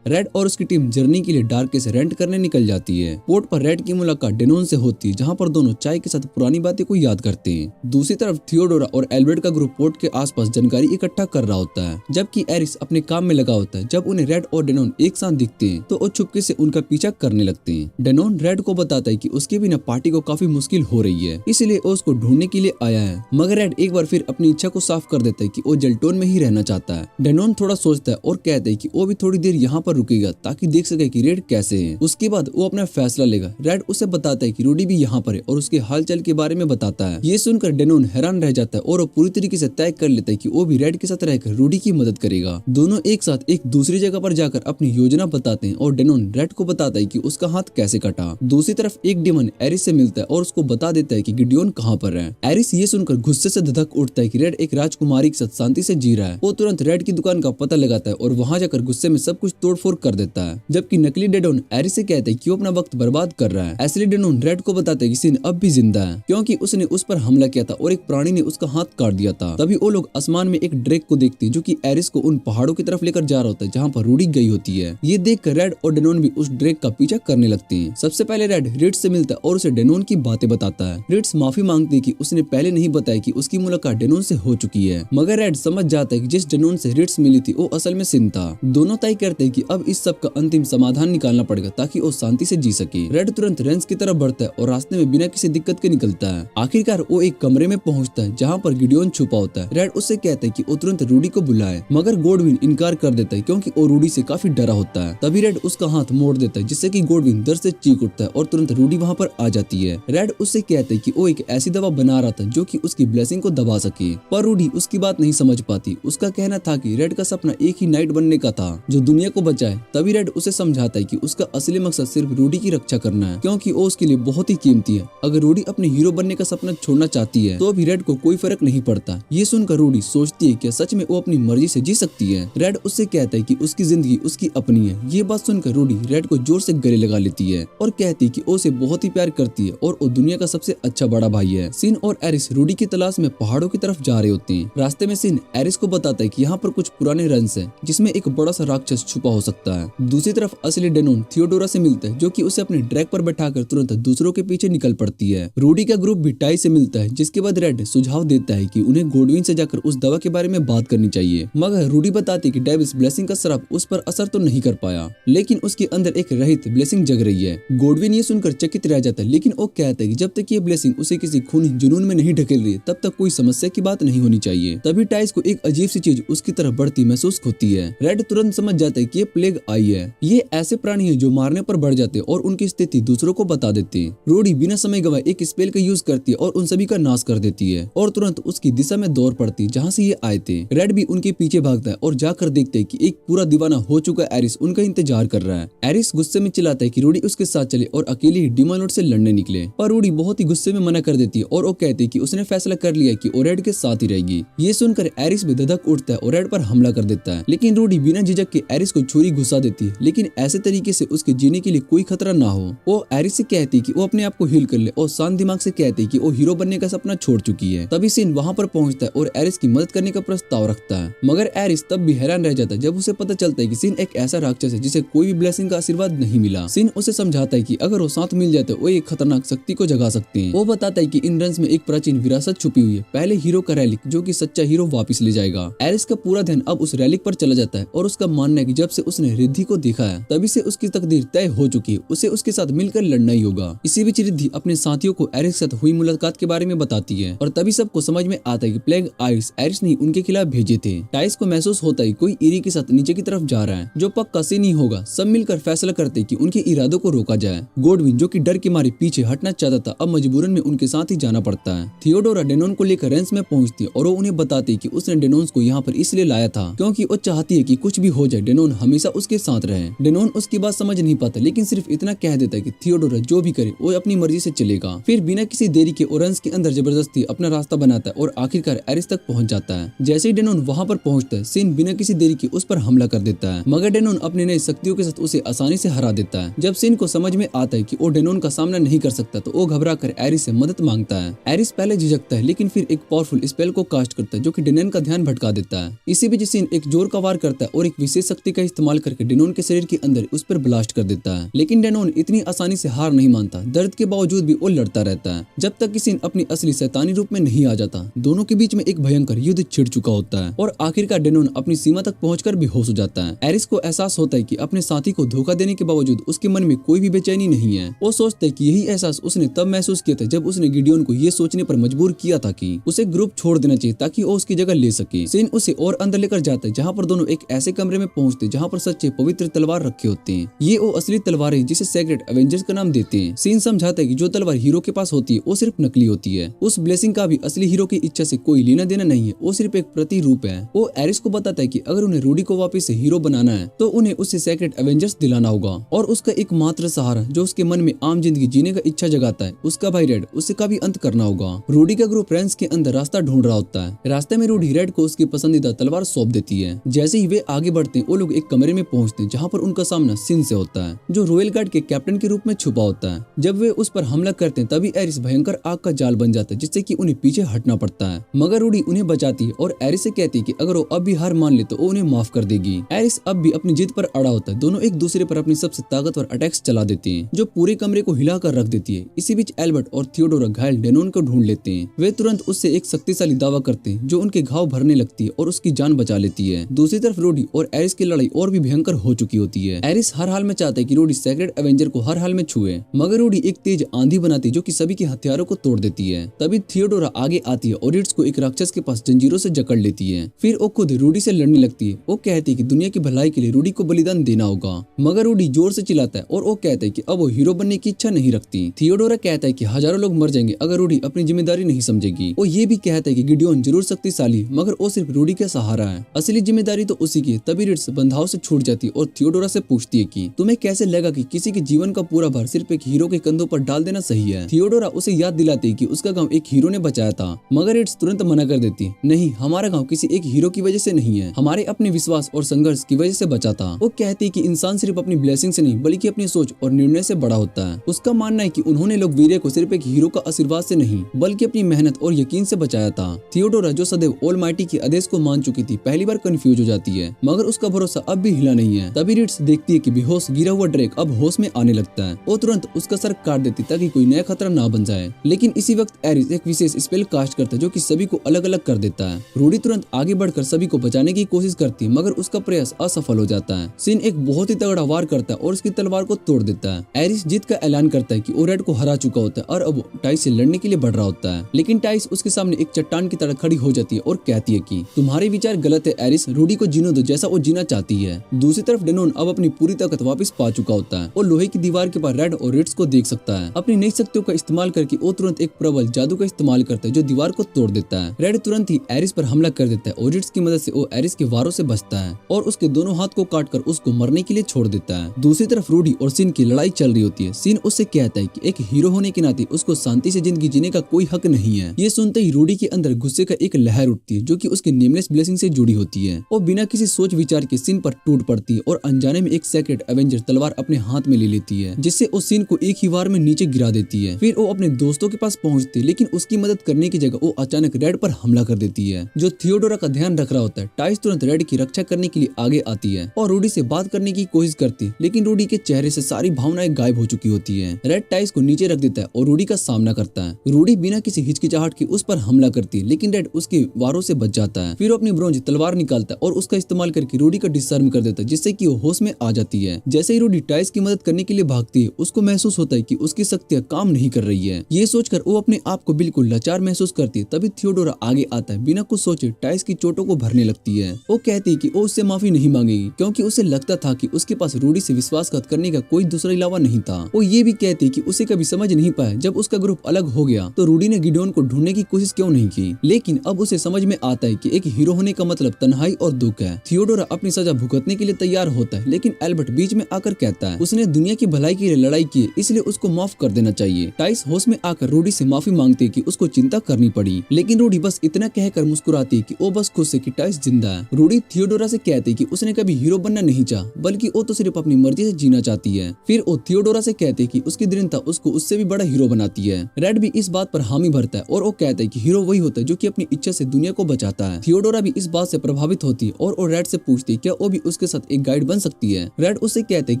रेड और उसकी टीम जर्नी के लिए डार्क से रेंट करने निकल जाती है। पोर्ट पर रेड की मुलाकात डेनोन से होती है, जहां पर दोनों चाय के साथ पुरानी बातें को याद करते हैं। दूसरी तरफ थियोडोरा और एल्बर्ट का ग्रुप पोर्ट के आसपास जानकारी इकट्ठा कर रहा होता है, जबकि एरिस अपने काम में लगा होता है। जब उन्हें रेड और डेनोन एक साथ दिखते हैं तो वो चुपके से उनका पीछा करने लगते हैं। डेनोन रेड को बताता है कि उसके बिना पार्टी को काफी मुश्किल हो रही है, इसलिए वो उसको ढूंढने के लिए आया है। मगर रेड एक बार फिर अपनी इच्छा को साफ कर देता है कि वो जेल्टोन में ही रहना चाहता है। डेनोन थोड़ा सोचता है और कहता है कि वो भी थोड़ी देर यहाँ पर रुकेगा ताकि देख सके कि रेड कैसे है। उसके बाद वो अपना फैसला लेगा। रेड उसे बताता है कि रूडी भी यहाँ पर है और उसके हालचाल के बारे में बताता है। ये सुनकर डेनोन हैरान रह जाता है और वो पूरी तरीके से तय कर लेता है कि वो भी रेड के साथ रहकर रूडी की मदद करेगा। दोनों एक साथ एक दूसरी जगह पर जाकर अपनी योजना बताते हैं और डेनोन रेड को बताता है कि उसका हाथ कैसे कटा। दूसरी तरफ एक डेमन एरिस से मिलता है और उसको बता देता है कि गिडियोन कहाँ पर है। एरिस ये सुनकर गुस्से से धधक उठता है कि रेड एक राजकुमारी के साथ शांति से जी रहा है। वो तुरंत रेड की दुकान का पता लगाता है और वहाँ जाकर गुस्से में सब कुछ तोड़फोड़ कर देता है, जबकि नकली डेनोन एरिस से कहते हैं कि वो अपना वक्त बर्बाद कर रहा है। असली डेनोन रेड को बताते हैं कि सिन अब भी जिंदा है, क्योंकि उसने उस पर हमला किया था और एक प्राणी ने उसका हाथ काट दिया था। तभी वो लोग आसमान में एक ड्रैक को देखते हैं जो कि एरिस को उन पहाड़ों की तरफ लेकर जा रहा होता है जहाँ पर रूडी गई होती है। ये देखकर रेड और डेनोन भी उस ड्रैक का पीछा करने लगते हैं। सबसे पहले रेड रिट्स से मिलता है और उसे डेनोन की बातें बताता है। रिट्स माफी मांगती है कि उसने पहले नहीं बताया कि उसकी मुलाकात डेनोन से हो चुकी है, मगर रेड समझ जाता है कि जिस डेनोन से रिट्स मिली थी वो असल में सिन था। दोनों तय करते हैं कि अब इस सब का अंतिम समाधान निकालना पड़ेगा ताकि वो शांति से जी सके। रेड तुरंत रेंज की तरफ बढ़ता है और रास्ते में बिना किसी दिक्कत के निकलता है। आखिरकार वो एक कमरे में पहुंचता है जहां पर गिडियोन छुपा होता है। रेड उससे कहता है कि वो तुरंत रूडी को बुलाए, मगर गोडविन इनकार कर देता है क्योंकि वो रूडी से काफी डरा होता है। तभी रेड उसका हाथ मोड़ देता है जिससे कि गोडविन दर्द से चीख उठता है और तुरंत रूडी वहां पर आ जाती है। रेड उससे कहता है कि वो एक ऐसी दवा बना रहा था जो कि उसकी ब्लेसिंग को दबा सके, पर रूडी उसकी बात नहीं समझ पाती। उसका कहना था कि रेड का सपना एक ही नाइट बनने का था जो दुनिया को बचाए। तभी रेड उसे समझाता है कि उसका असली मकसद सिर्फ रूडी की रक्षा करना है, क्योंकि वो उसके लिए बहुत ही कीमती है। अगर रूडी अपने हीरो बनने का सपना छोड़ना चाहती है तो भी रेड को कोई फर्क नहीं पड़ता। ये सुनकर रूडी सोचती है कि सच में वो अपनी मर्जी से जी सकती है। रेड उससे कहता है कि उसकी जिंदगी उसकी अपनी है। ये बात सुनकर रूडी रेड को जोर से गले लगा लेती है और कहती है कि वो उसे बहुत ही प्यार करती है और वो दुनिया का सबसे अच्छा बड़ा भाई है। सिन और एरिस रूडी की तलाश में पहाड़ों की तरफ जा रहे होते हैं। रास्ते में सिन एरिस को बताता है कि यहाँ पर कुछ पुराने रंस है जिसमें एक बड़ा सा राक्षस छुपा हो सकता है। दूसरी तरफ असली डेनोन थियोडोरा से मिलता है जो कि उसे अपने ड्रैग पर बैठाकर तुरंत दूसरों के पीछे निकल पड़ती है। रूडी का ग्रुप भी टाई से मिलता है, जिसके बाद रेड सुझाव देता है कि उन्हें गोडविन से जाकर उस दवा के बारे में बात करनी चाहिए। मगर रूडी बताती है कि डेविस ब्लेसिंग का श्राप उस पर असर तो नहीं कर पाया, लेकिन उसके अंदर एक रहित ब्लेसिंग जग रही है। गोडविन ये सुनकर चकित रह जाता है, लेकिन वो कहता है कि जब तक ये ब्लेसिंग उसे किसी खूनी जुनून में नहीं ढकेल रही तब तक कोई समस्या की बात नहीं होनी चाहिए। तभी टाइस को एक अजीब सी चीज उसकी तरफ बढ़ती महसूस होती है। रेड तुरंत समझ जाता है कि ये प्लेग आई है। ये ऐसे प्राणी है जो मारने पर बढ़ जाते और उनकी स्थिति दूसरों को बता देते हैं। रूडी बिना समय गवाए एक स्पेल का यूज करती है और उन सभी का नाश कर देती है और तुरंत उसकी दिशा में दौड़ पड़ती है जहाँ से ये आए थे। रेड भी उनके पीछे भागता है और जाकर देखते है कि एक पूरा दीवाना हो चुका एरिस उनका इंतजार कर रहा है। एरिस गुस्से में चिल्लाता है कि रूडी उसके साथ चले और अकेले ही डिमोनॉर्ड से लड़ने निकले, पर रूडी बहुत ही गुस्से में मना कर देती है और वो कहती है कि उसने फैसला कर लिया कि वो रेड के साथ ही रहेगी। ये सुनकर एरिस भी धधक उठता है और रेड पर हमला कर देता है, लेकिन रूडी बिना झिझक के एरिस को छुरी घुसा देती है, लेकिन ऐसे तरीके से उसके जीने के लिए कोई खतरा ना हो। वो एरिस से कहती है कि वो अपने आप को हील कर ले और शांत दिमाग से कहती है कि वो हीरो बनने का सपना छोड़ चुकी है। तभी सिन वहाँ पर पहुँचता है और एरिस की मदद करने का प्रस्ताव रखता है, मगर एरिस तब भी हैरान रह जाता है जब उसे पता चलता है कि सिन एक ऐसा राक्षस है जिसे कोई भी ब्लेसिंग का आशीर्वाद नहीं मिला। सिन उसे समझाता है कि अगर वो साथ मिल जाए तो वो एक खतरनाक शक्ति को जगा सकते हैं। वो बताता है कि इन रंस में एक प्राचीन विरासत छुपी हुई है, पहले हीरो का रैलिक जो कि सच्चा हीरो वापस ले जाएगा। एरिस का पूरा ध्यान अब उस रैलिक पर चला जाता है और उसका मानना है कि जब से उसने रिद्धि को देखा है तभी से उसकी तकदीर तय हो चुकी है, उसे उसके साथ मिलकर लड़ना ही होगा। इसी बीच रिद्धि अपने साथियों को एरिस के साथ हुई मुलाकात के बारे में बताती है और तभी सबको समझ में आता है कि प्लेग आइस एरिस ने उनके खिलाफ भेजे थे। टाइस को महसूस होता है कोई इरी के साथ नीचे की तरफ जा रहा है जो पक्का से नहीं होगा। सब मिलकर फैसला करते कि उनके इरादों को रोका जाए। गोडविन जो कि डर के मारे पीछे हटना चाहता था अब मजबूरन में उनके साथ ही जाना पड़ता है। थियोडोरा डेनोन को लेकर रेंस में पहुंचती और वो उन्हें बताती कि उसने डेनोन को यहाँ पर इसलिए लाया था क्योंकि वो चाहती है कि कुछ भी हो जाए डेनोन हमेशा उसके साथ रहे। डेनोन उसकी बात समझ नहीं पाता लेकिन सिर्फ इतना कह देता है कि थियोडोरा जो भी करे वो अपनी मर्जी से चलेगा। फिर बिना किसी देरी के ओरेंस के अंदर जबरदस्ती अपना रास्ता बनाता है और आखिरकार एरिस तक पहुंच जाता है। जैसे ही डेनोन वहां पर पहुंचता है सिन बिना किसी देरी के उस पर हमला कर देता है मगर डेनोन अपनी नई शक्तियों के साथ उसे आसानी से हरा देता है। जब सिन को समझ में आता है कि वो डेनोन का सामना नहीं कर सकता तो वो घबरा कर एरिस से मदद मांगता है। एरिस पहले झिझकता है लेकिन फिर एक पावरफुल स्पेल को कास्ट करता है जो कि डेनोन का ध्यान भटका देता है। इसी बीच सिन एक जोर का वार करता है और एक विशेष शक्ति का इस्तेमाल करके डेनोन के शरीर के अंदर उस पर ब्लास्ट कर देता है लेकिन डेनोन इतनी आसानी से हार नहीं मानता। दर्द के बावजूद भी वो लड़ता रहता है जब तक कि सिन अपनी असली शैतानी रूप में नहीं आ जाता। दोनों के बीच में एक भयंकर युद्ध छिड़ चुका होता है और आखिरकार डेनोन अपनी सीमा तक पहुंचकर बेहोश हो जाता है। एरिस को एहसास होता है कि अपने साथी को धोखा देने के बावजूद उसके मन में कोई भी बेचैनी नहीं है। वो सोचता है कि यही एहसास उसने तब महसूस किया था जब उसने गिडियोन को ये सोचने पर मजबूर किया था कि उसे ग्रुप छोड़ देना चाहिए ताकि वो उसकी जगह ले सके। सिन उसे और अंदर लेकर जाता है जहाँ पर दोनों एक ऐसे कमरे में पहुंचते जहाँ पर सच्चे पवित्र तलवार रखे होते हैं। ये वो असली तलवार है जिसे सेक्रेट एवेंजर्स का नाम देते हैं। सिन समझाता है कि जो तलवार हीरो के पास होती है वो सिर्फ नकली होती है। उस ब्लेसिंग का भी असली हीरो की इच्छा से कोई लेना देना नहीं है, वो सिर्फ एक प्रतिरूप है। वो एरिस को बताता है कि अगर उन्हें रूडी को वापस से हीरो बनाना है तो उन्हें उससे सेक्रेट एवेंजर्स दिलाना होगा और उसका एकमात्र सहारा जो उसके मन में आम जिंदगी जीने का इच्छा जगाता है उसका भाई रेड उसे का भी अंत करना होगा। रूडी का ग्रुप रेंस के अंदर रास्ता ढूंढ रहा होता है। रास्ते में रूडी रेड को उसकी पसंदीदा तलवार सौंप देती है। जैसे ही वे आगे बढ़ते हैं वो लोग एक कमरे में पहुंचते हैं जहाँ पर उनका सामना सिन से होता है जो रॉयल गार्ड के कैप्टन के रूप में छुपा होता है। जब वे उस पर हमला करते हैं तभी एरिस भयंकर आग का जाल बन जाता है जिससे कि उन्हें पीछे हटना पड़ता है मगर रूडी उन्हें बचाती है और एरिस से कहती है कि अगर वो अब भी हार मान ले तो वो उन्हें माफ कर देगी। एरिस अब भी अपनी जिद पर अड़ा होता है। दोनों एक दूसरे पर अपनी सबसे ताकतवर अटैक्स चला देते हैं जो पूरे कमरे को हिला कर रख देती है। इसी बीच एल्बर्ट और थियोडोरा घायल डेनोन को ढूंढ लेते हैं। वे तुरंत उससे एक शक्तिशाली दावा करते हैं जो उनके घाव भरने लगती है और उसकी जान बचा लेती है। दूसरी तरफ रूडी और एरिस की लड़ाई और भी भयंकर हो चुकी होती है। एरिस हर हाल में चाहता है कि रूडी सेक्रेट एवेंजर को हर हाल में छुए मगर रूडी एक तेज आंधी बनाती है जो कि सभी के हथियारों को तोड़ देती है। तभी थियोडोरा आगे आती है और रिट्स को एक राक्षस के पास जंजीरों से जकड़ लेती है। फिर वो खुद रूडी से लड़ने लगती है। वो कहती है कि दुनिया की भलाई के लिए रूडी को बलिदान देना होगा मगर रूडी जोर से चिल्लाता है और वो कहता है कि अब वो हीरो बनने की इच्छा नहीं रखती। थियोडोरा कहता है कि हजारों लोग मर जाएंगे अगर रूडी अपनी जिम्मेदारी नहीं समझेगी। वो ये भी कहता है कि गिडियोन जरूर शक्तिशाली मगर वो सिर्फ रूडी का सहारा है, असली जिम्मेदारी तो उसी की। तभी रिट्स बंधाव से छूट जाती है और थियोडोरा से पूछती है कि तुम्हें कैसे लगा कि किसी के जीवन का पूरा भार सिर्फ एक हीरो के कंधों पर डाल देना सही है। थियोडोरा उसे याद दिलाती है कि उसका गांव एक हीरो ने बचाया था मगर रिट्स तुरंत मना कर देती है, नहीं हमारा गांव किसी एक हीरो की वजह से नहीं है, हमारे अपने विश्वास और संघर्ष की वजह से बचा था। वो कहती है कि इंसान सिर्फ अपनी ब्लेसिंग से नहीं बल्कि अपनी सोच और निर्णय से बड़ा होता है। उसका मानना है कि उन्होंने लोग वीरे को सिर्फ एक हीरो का आशीर्वाद से नहीं बल्कि अपनी मेहनत और यकीन से बचाया था। थियोडोरा जो सदैव ऑलमाइटी के आदेश को मान चुकी थी पहली बार कंफ्यूज हो जाती है मगर उसका भरोसा अब भी हिला नहीं है। तभी रिट्स देखती है कि बेहोश गिरा हुआ ड्रेक अब होश में आने लगता है। वो तुरंत उसका सर काट देती ताकि कोई नया खतरा ना बन जाए लेकिन इसी वक्त एरिस एक विशेष स्पेल कास्ट करता है जो कि सभी को अलग अलग कर देता है। रूडी तुरंत आगे बढ़कर सभी को बचाने की कोशिश करती है मगर उसका प्रयास असफल हो जाता है। सिन एक बहुत ही तगड़ा वार करता है और उसकी तलवार को तोड़ देता है। एरिस जीत का ऐलान करता है कि वो रेड को हरा चुका होता है और अब टाइस से लड़ने के लिए बढ़ रहा होता है लेकिन टाइस उसके सामने एक चट्टान की तरह खड़ी हो जाती है और कहती है कि तुम्हारे विचार गलत है एरिस, रूडी को जीने दो जैसा वो जीना चाहती है। दूसरी तरफ डेनोन अब अपनी पूरी ताकत वापस पा चुका होता है और लोहे की दीवार के पास रेड और रिट्स को देख सकता है। अपनी नई शक्तियों का इस्तेमाल करके वो तुरंत एक प्रबल जादू का इस्तेमाल करता है जो दीवार को तोड़ देता है। रेड तुरंत ही एरिस पर हमला कर देता है और रिट्स की मदद से वो एरिस के वारों से बचता है और उसके दोनों हाथ को काटकर उसको मरने के लिए छोड़ देता है। दूसरी तरफ रूडी और सिन की लड़ाई चल रही होती है। सिन उससे कहता है कि एक हीरो होने के नाते उसको शांति से जिंदगी जीने का कोई हक नहीं है। ये सुनते ही रूडी के अंदर गुस्से का एक लहर उठती है जो कि उसके नेमलेस ब्लेसिंग से जुड़ी होती है। वो बिना किसी सोच विचार के सिन पर टूट पड़ती है और अनजाने में एक सेक्रेट एवेंजर तलवार अपने हाथ में ले लेती है जिससे वो सिन को एक ही वार में नीचे गिरा देती है। फिर वो अपने दोस्तों के पास पहुंचती है लेकिन उसकी मदद करने की जगह वो अचानक रेड पर हमला कर देती है जो थियोडोरा का ध्यान रख रहा होता है। टाइस तुरंत रेड की रक्षा करने के लिए आगे आती है और रूडी से बात करने की कोशिश करती है लेकिन रूडी के चेहरे से सारी भावनाएं गायब हो चुकी होती है। रेड टाइस को नीचे रख देता है और रूडी का सामना करता है। रूडी बिना किसी हिचकिचाहट के उस पर हमला करती है लेकिन रेड उसके वारों से बच जाता है। फिर वो अपनी ब्रोंज तलवार निकालता है और उसका इस्तेमाल करके रूडी का डिसआर्म कर देता है जिससे कि वो होश में आ जाती है। जैसे ही रूडी टाइस की मदद करने के लिए भागती है उसको महसूस होता है कि उसकी शक्तियां काम नहीं कर रही है। ये सोचकर वो अपने आप को बिल्कुल लाचार महसूस करती है। तभी थियोडोरा आगे आता है, बिना कुछ सोचे टाइस की चोटों को भरने लगती है। वो कहती है कि वो उससे माफी नहीं मांगेगी क्योंकि उसे लगता था कि उसके पास रूडी से विश्वासघात करने का कोई दूसरा इलावा नहीं था। वो ये भी कहती है कि उसे कभी समझ नहीं पाया जब उसका ग्रुप अलग हो गया तो रूडी ने गिडियोन को ढूंढने की कोशिश क्यों नहीं की। लेकिन अब उसे समझ में आता है कि एक हीरो होने का मतलब तन्हाई और दुख है। थियोडोरा अपनी सजा भुगतने के लिए तैयार होता है, लेकिन एल्बर्ट बीच में आकर कहता है उसने दुनिया की भलाई के लिए लड़ाई की, इसलिए उसको माफ कर देना चाहिए। टाइस होश में आकर रूडी से माफी मांगती है कि उसको चिंता करनी पड़ी, लेकिन रूडी बस इतना कहकर मुस्कुराती है कि वो बस खुश है कि टाइस जिंदा है। रूडी थियोडोरा से कहती है कि उसने कभी हीरो बनना नहीं चाहा, बल्कि वो तो सिर्फ अपनी मर्जी से जीना चाहती है। फिर वो थियोडोरा से कहती है कि उसकी दृढ़ता उसको उससे भी बड़ा हीरो बनाती है। रेड भी इस बात पर हामी भरता है और वो कहता है कि हीरो वही होता है जो कि अपनी इच्छा से दुनिया को बचाता है। थियोडोरा भी इस बात से प्रभावित होती है और वो रेड से पूछती है क्या वो भी उसके साथ एक गाइड बन सकती है। रेड उससे कहते हैं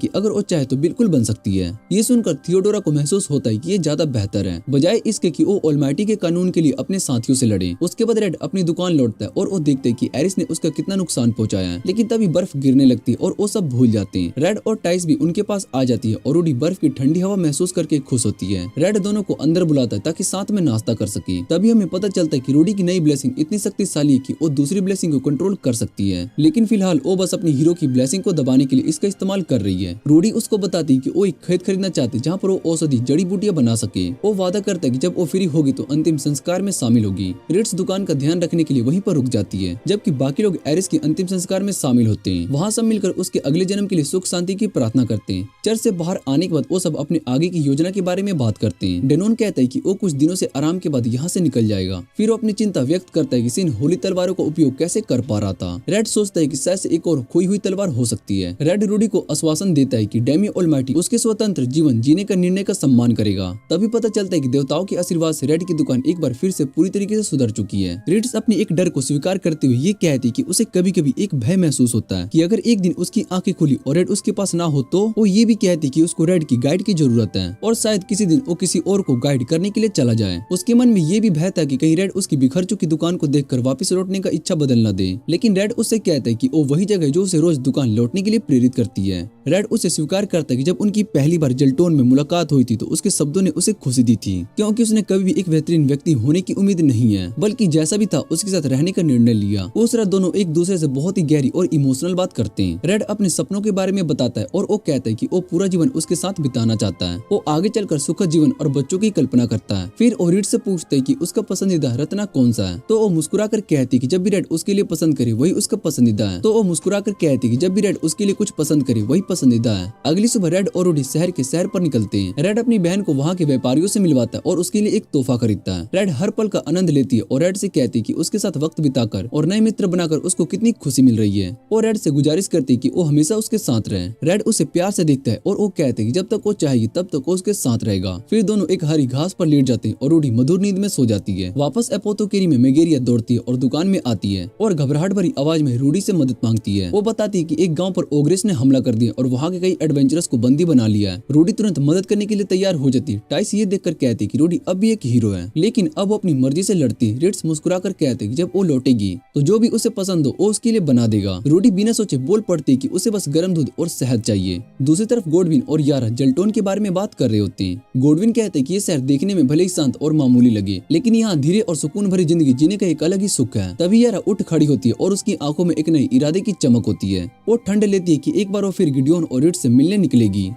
कि अगर वो चाहे तो बिल्कुल बन सकती है। ये सुनकर थियोडोरा को महसूस होता है कि ये ज्यादा बेहतर है बजाय इसके कि वो ऑलमाइटी के कानून के लिए अपने साथियों से लड़े। उसके बाद रेड अपनी दुकान लौटता है और वो देखते हैं कि एरिस ने उसका कितना नुकसान पहुंचाया है, लेकिन तभी बर्फ गिरने लगती है और वो सब भूल जाते हैं। रेड और टाइस भी उनके पास आ जाती है और रूडी बर्फ की ठंडी हवा महसूस करके खुश होती है। रेड दोनों को अंदर बुलाता है ताकि साथ में नाश्ता कर सके। तभी हमें पता चलता है कि रूडी की नई ब्लेसिंग इतनी शक्तिशाली है कि वो दूसरी ब्लेसिंग को कंट्रोल कर सकती है, लेकिन फिलहाल वो बस अपनी हीरो की ब्लेसिंग को दबाने के लिए इसका इस्तेमाल कर रही है। रूडी उसको बताती है कि वो एक खेत खरीदना चाहती है जहाँ पर वो औषधि जड़ी बूटियां बना सके। वो वादा करता है कि जब वो फ्री होगी तो अंतिम संस्कार में शामिल होगी। रिट्स दुकान का ध्यान रखने के लिए वहीं पर रुक जाती है, जबकि बाकी लोग एरिस के अंतिम संस्कार में शामिल होते हैं। वहाँ सब मिलकर उसके अगले जन्म के लिए सुख शांति की प्रार्थना करते हैं। चर्च से बाहर आने के बाद वो सब अपने आगे की योजना के बारे में बात करते हैं। डेनोन कहता है कि वो कुछ दिनों से आराम के बाद यहाँ से निकल जाएगा। फिर वो अपनी चिंता व्यक्त करता है कि सिन होली तलवारों का उपयोग कैसे कर पा रहा था। रेड सोचता है कि शायद से एक और खोई हुई तलवार हो सकती है। रेड रूडी को आश्वासन देता है कि डेमी ऑलमाइटी उसके स्वतंत्र जीवन जीने का निर्णय का सम्मान करेगा। तभी पता चलता है कि देवताओं के आशीर्वाद से रेड की दुकान एक बार फिर से पूरी तरीके से सुधर चुकी है। रिट्स अपनी एक डर को स्वीकार करते हुए ये कहती कि उसे कभी कभी एक भय महसूस होता है कि अगर एक दिन उसकी आंखें खुली और रेड उसके पास ना हो तो। वो ये भी कहती कि उसको रेड की गाइड की जरूरत है और शायद किसी दिन वो किसी और को गाइड करने के लिए चला जाए। उसके मन में ये भी भय था कि कहीं रेड उसकी बिखर चुकी दुकान को देखकर वापस लौटने का इच्छा बदल न दे, लेकिन रेड उससे कहता है कि वो वही जगह जो उसे रोज दुकान लौटने के लिए प्रेरित करती है। रेड उसे स्वीकार करता है कि जब उनकी पहली बार जेल्टोन में मुलाकात हुई थी तो उसके शब्दों ने उसे खुशी दी थी, क्योंकि उसने कभी भी एक बेहतरीन व्यक्ति होने की उम्मीद नहीं है, बल्कि जैसा भी था उसके साथ रहने का निर्णय लिया। उस रात दोनों एक दूसरे से बहुत ही गहरी और इमोशनल बात करते हैं। रेड अपने सपनों के बारे में बताता है और वो कहता है कि वो पूरा जीवन उसके साथ बिताना चाहता है। वो आगे चलकर सुखद जीवन और बच्चों की कल्पना करता है। फिर वो रीड से पूछते हैं कि उसका पसंदीदा रत्ना कौन सा है, तो वो मुस्कुरा कर कहती कि जब भी रेड उसके लिए पसंद करे वही उसका पसंदीदा है। तो वो मुस्कुरा कर कहती कि जब भी रेड उसके लिए कुछ पसंद करे वही पसंदीदा है। अगली सुबह रेड और रूडी शहर के सैर पर निकलते हैं। रेड अपनी बहन को वहाँ के व्यापारियों से मिलवाता है और उसके लिए एक तोहफा खरीदता है। रेड हर पल का आनंद लेती है और रेड से कहती कि उसके साथ वक्त बिताकर और नए मित्र बनाकर उसको कितनी खुशी मिल रही है। और रेड से गुजारिश करती कि वो हमेशा उसके साथ रहे। रेड उसे प्यार से देखता है और वो कहते हैं कि जब तक वो चाहेगी तब तक वो उसके साथ रहेगा। फिर दोनों एक हरी घास पर लेट जाते हैं और रूडी मधुर नींद में सो जाती है। वापस एपोथोकेरी में मेगेरिया दौड़ती है और दुकान में आती है और घबराहट भरी आवाज में रूडी से मदद मांगती है। वो बताती है कि एक गांव पर ओग्रेस ने हमला कर दिया और वहाँ के कई एडवेंचरस को बंदी बना लिया है। रूडी तुरंत मदद करने के लिए तैयार हो जाती है। टाइस ये देखकर कहती कि रूडी अब भी एक हीरो है, लेकिन अब वो अपनी मर्जी से लड़ती है। रिट्स मुस्कुरा कर कहते कि जब वो लौटेगी तो जो भी उसे पसंद हो वो उसके लिए बना देगा। रूडी बिना सोचे बोल पड़ती कि उसे बस गर्म दूध और शहद चाहिए। दूसरी तरफ गोडविन और यारा जेल्टोन के बारे में बात कर रहे होते हैं। गोडविन कहते हैं कि ये शहर देखने में भले ही शांत और मामूली लगे, लेकिन यहाँ धीरे और सुकून भरी जिंदगी जीने का एक अलग ही सुख है। तभी यारा उठ खड़ी होती है और उसकी आंखों में एक नई इरादे की चमक होती है। वो ठंड लेती है कि एक बार वो फिर गिडियोन और रिट्स से मिलने निकलेगी।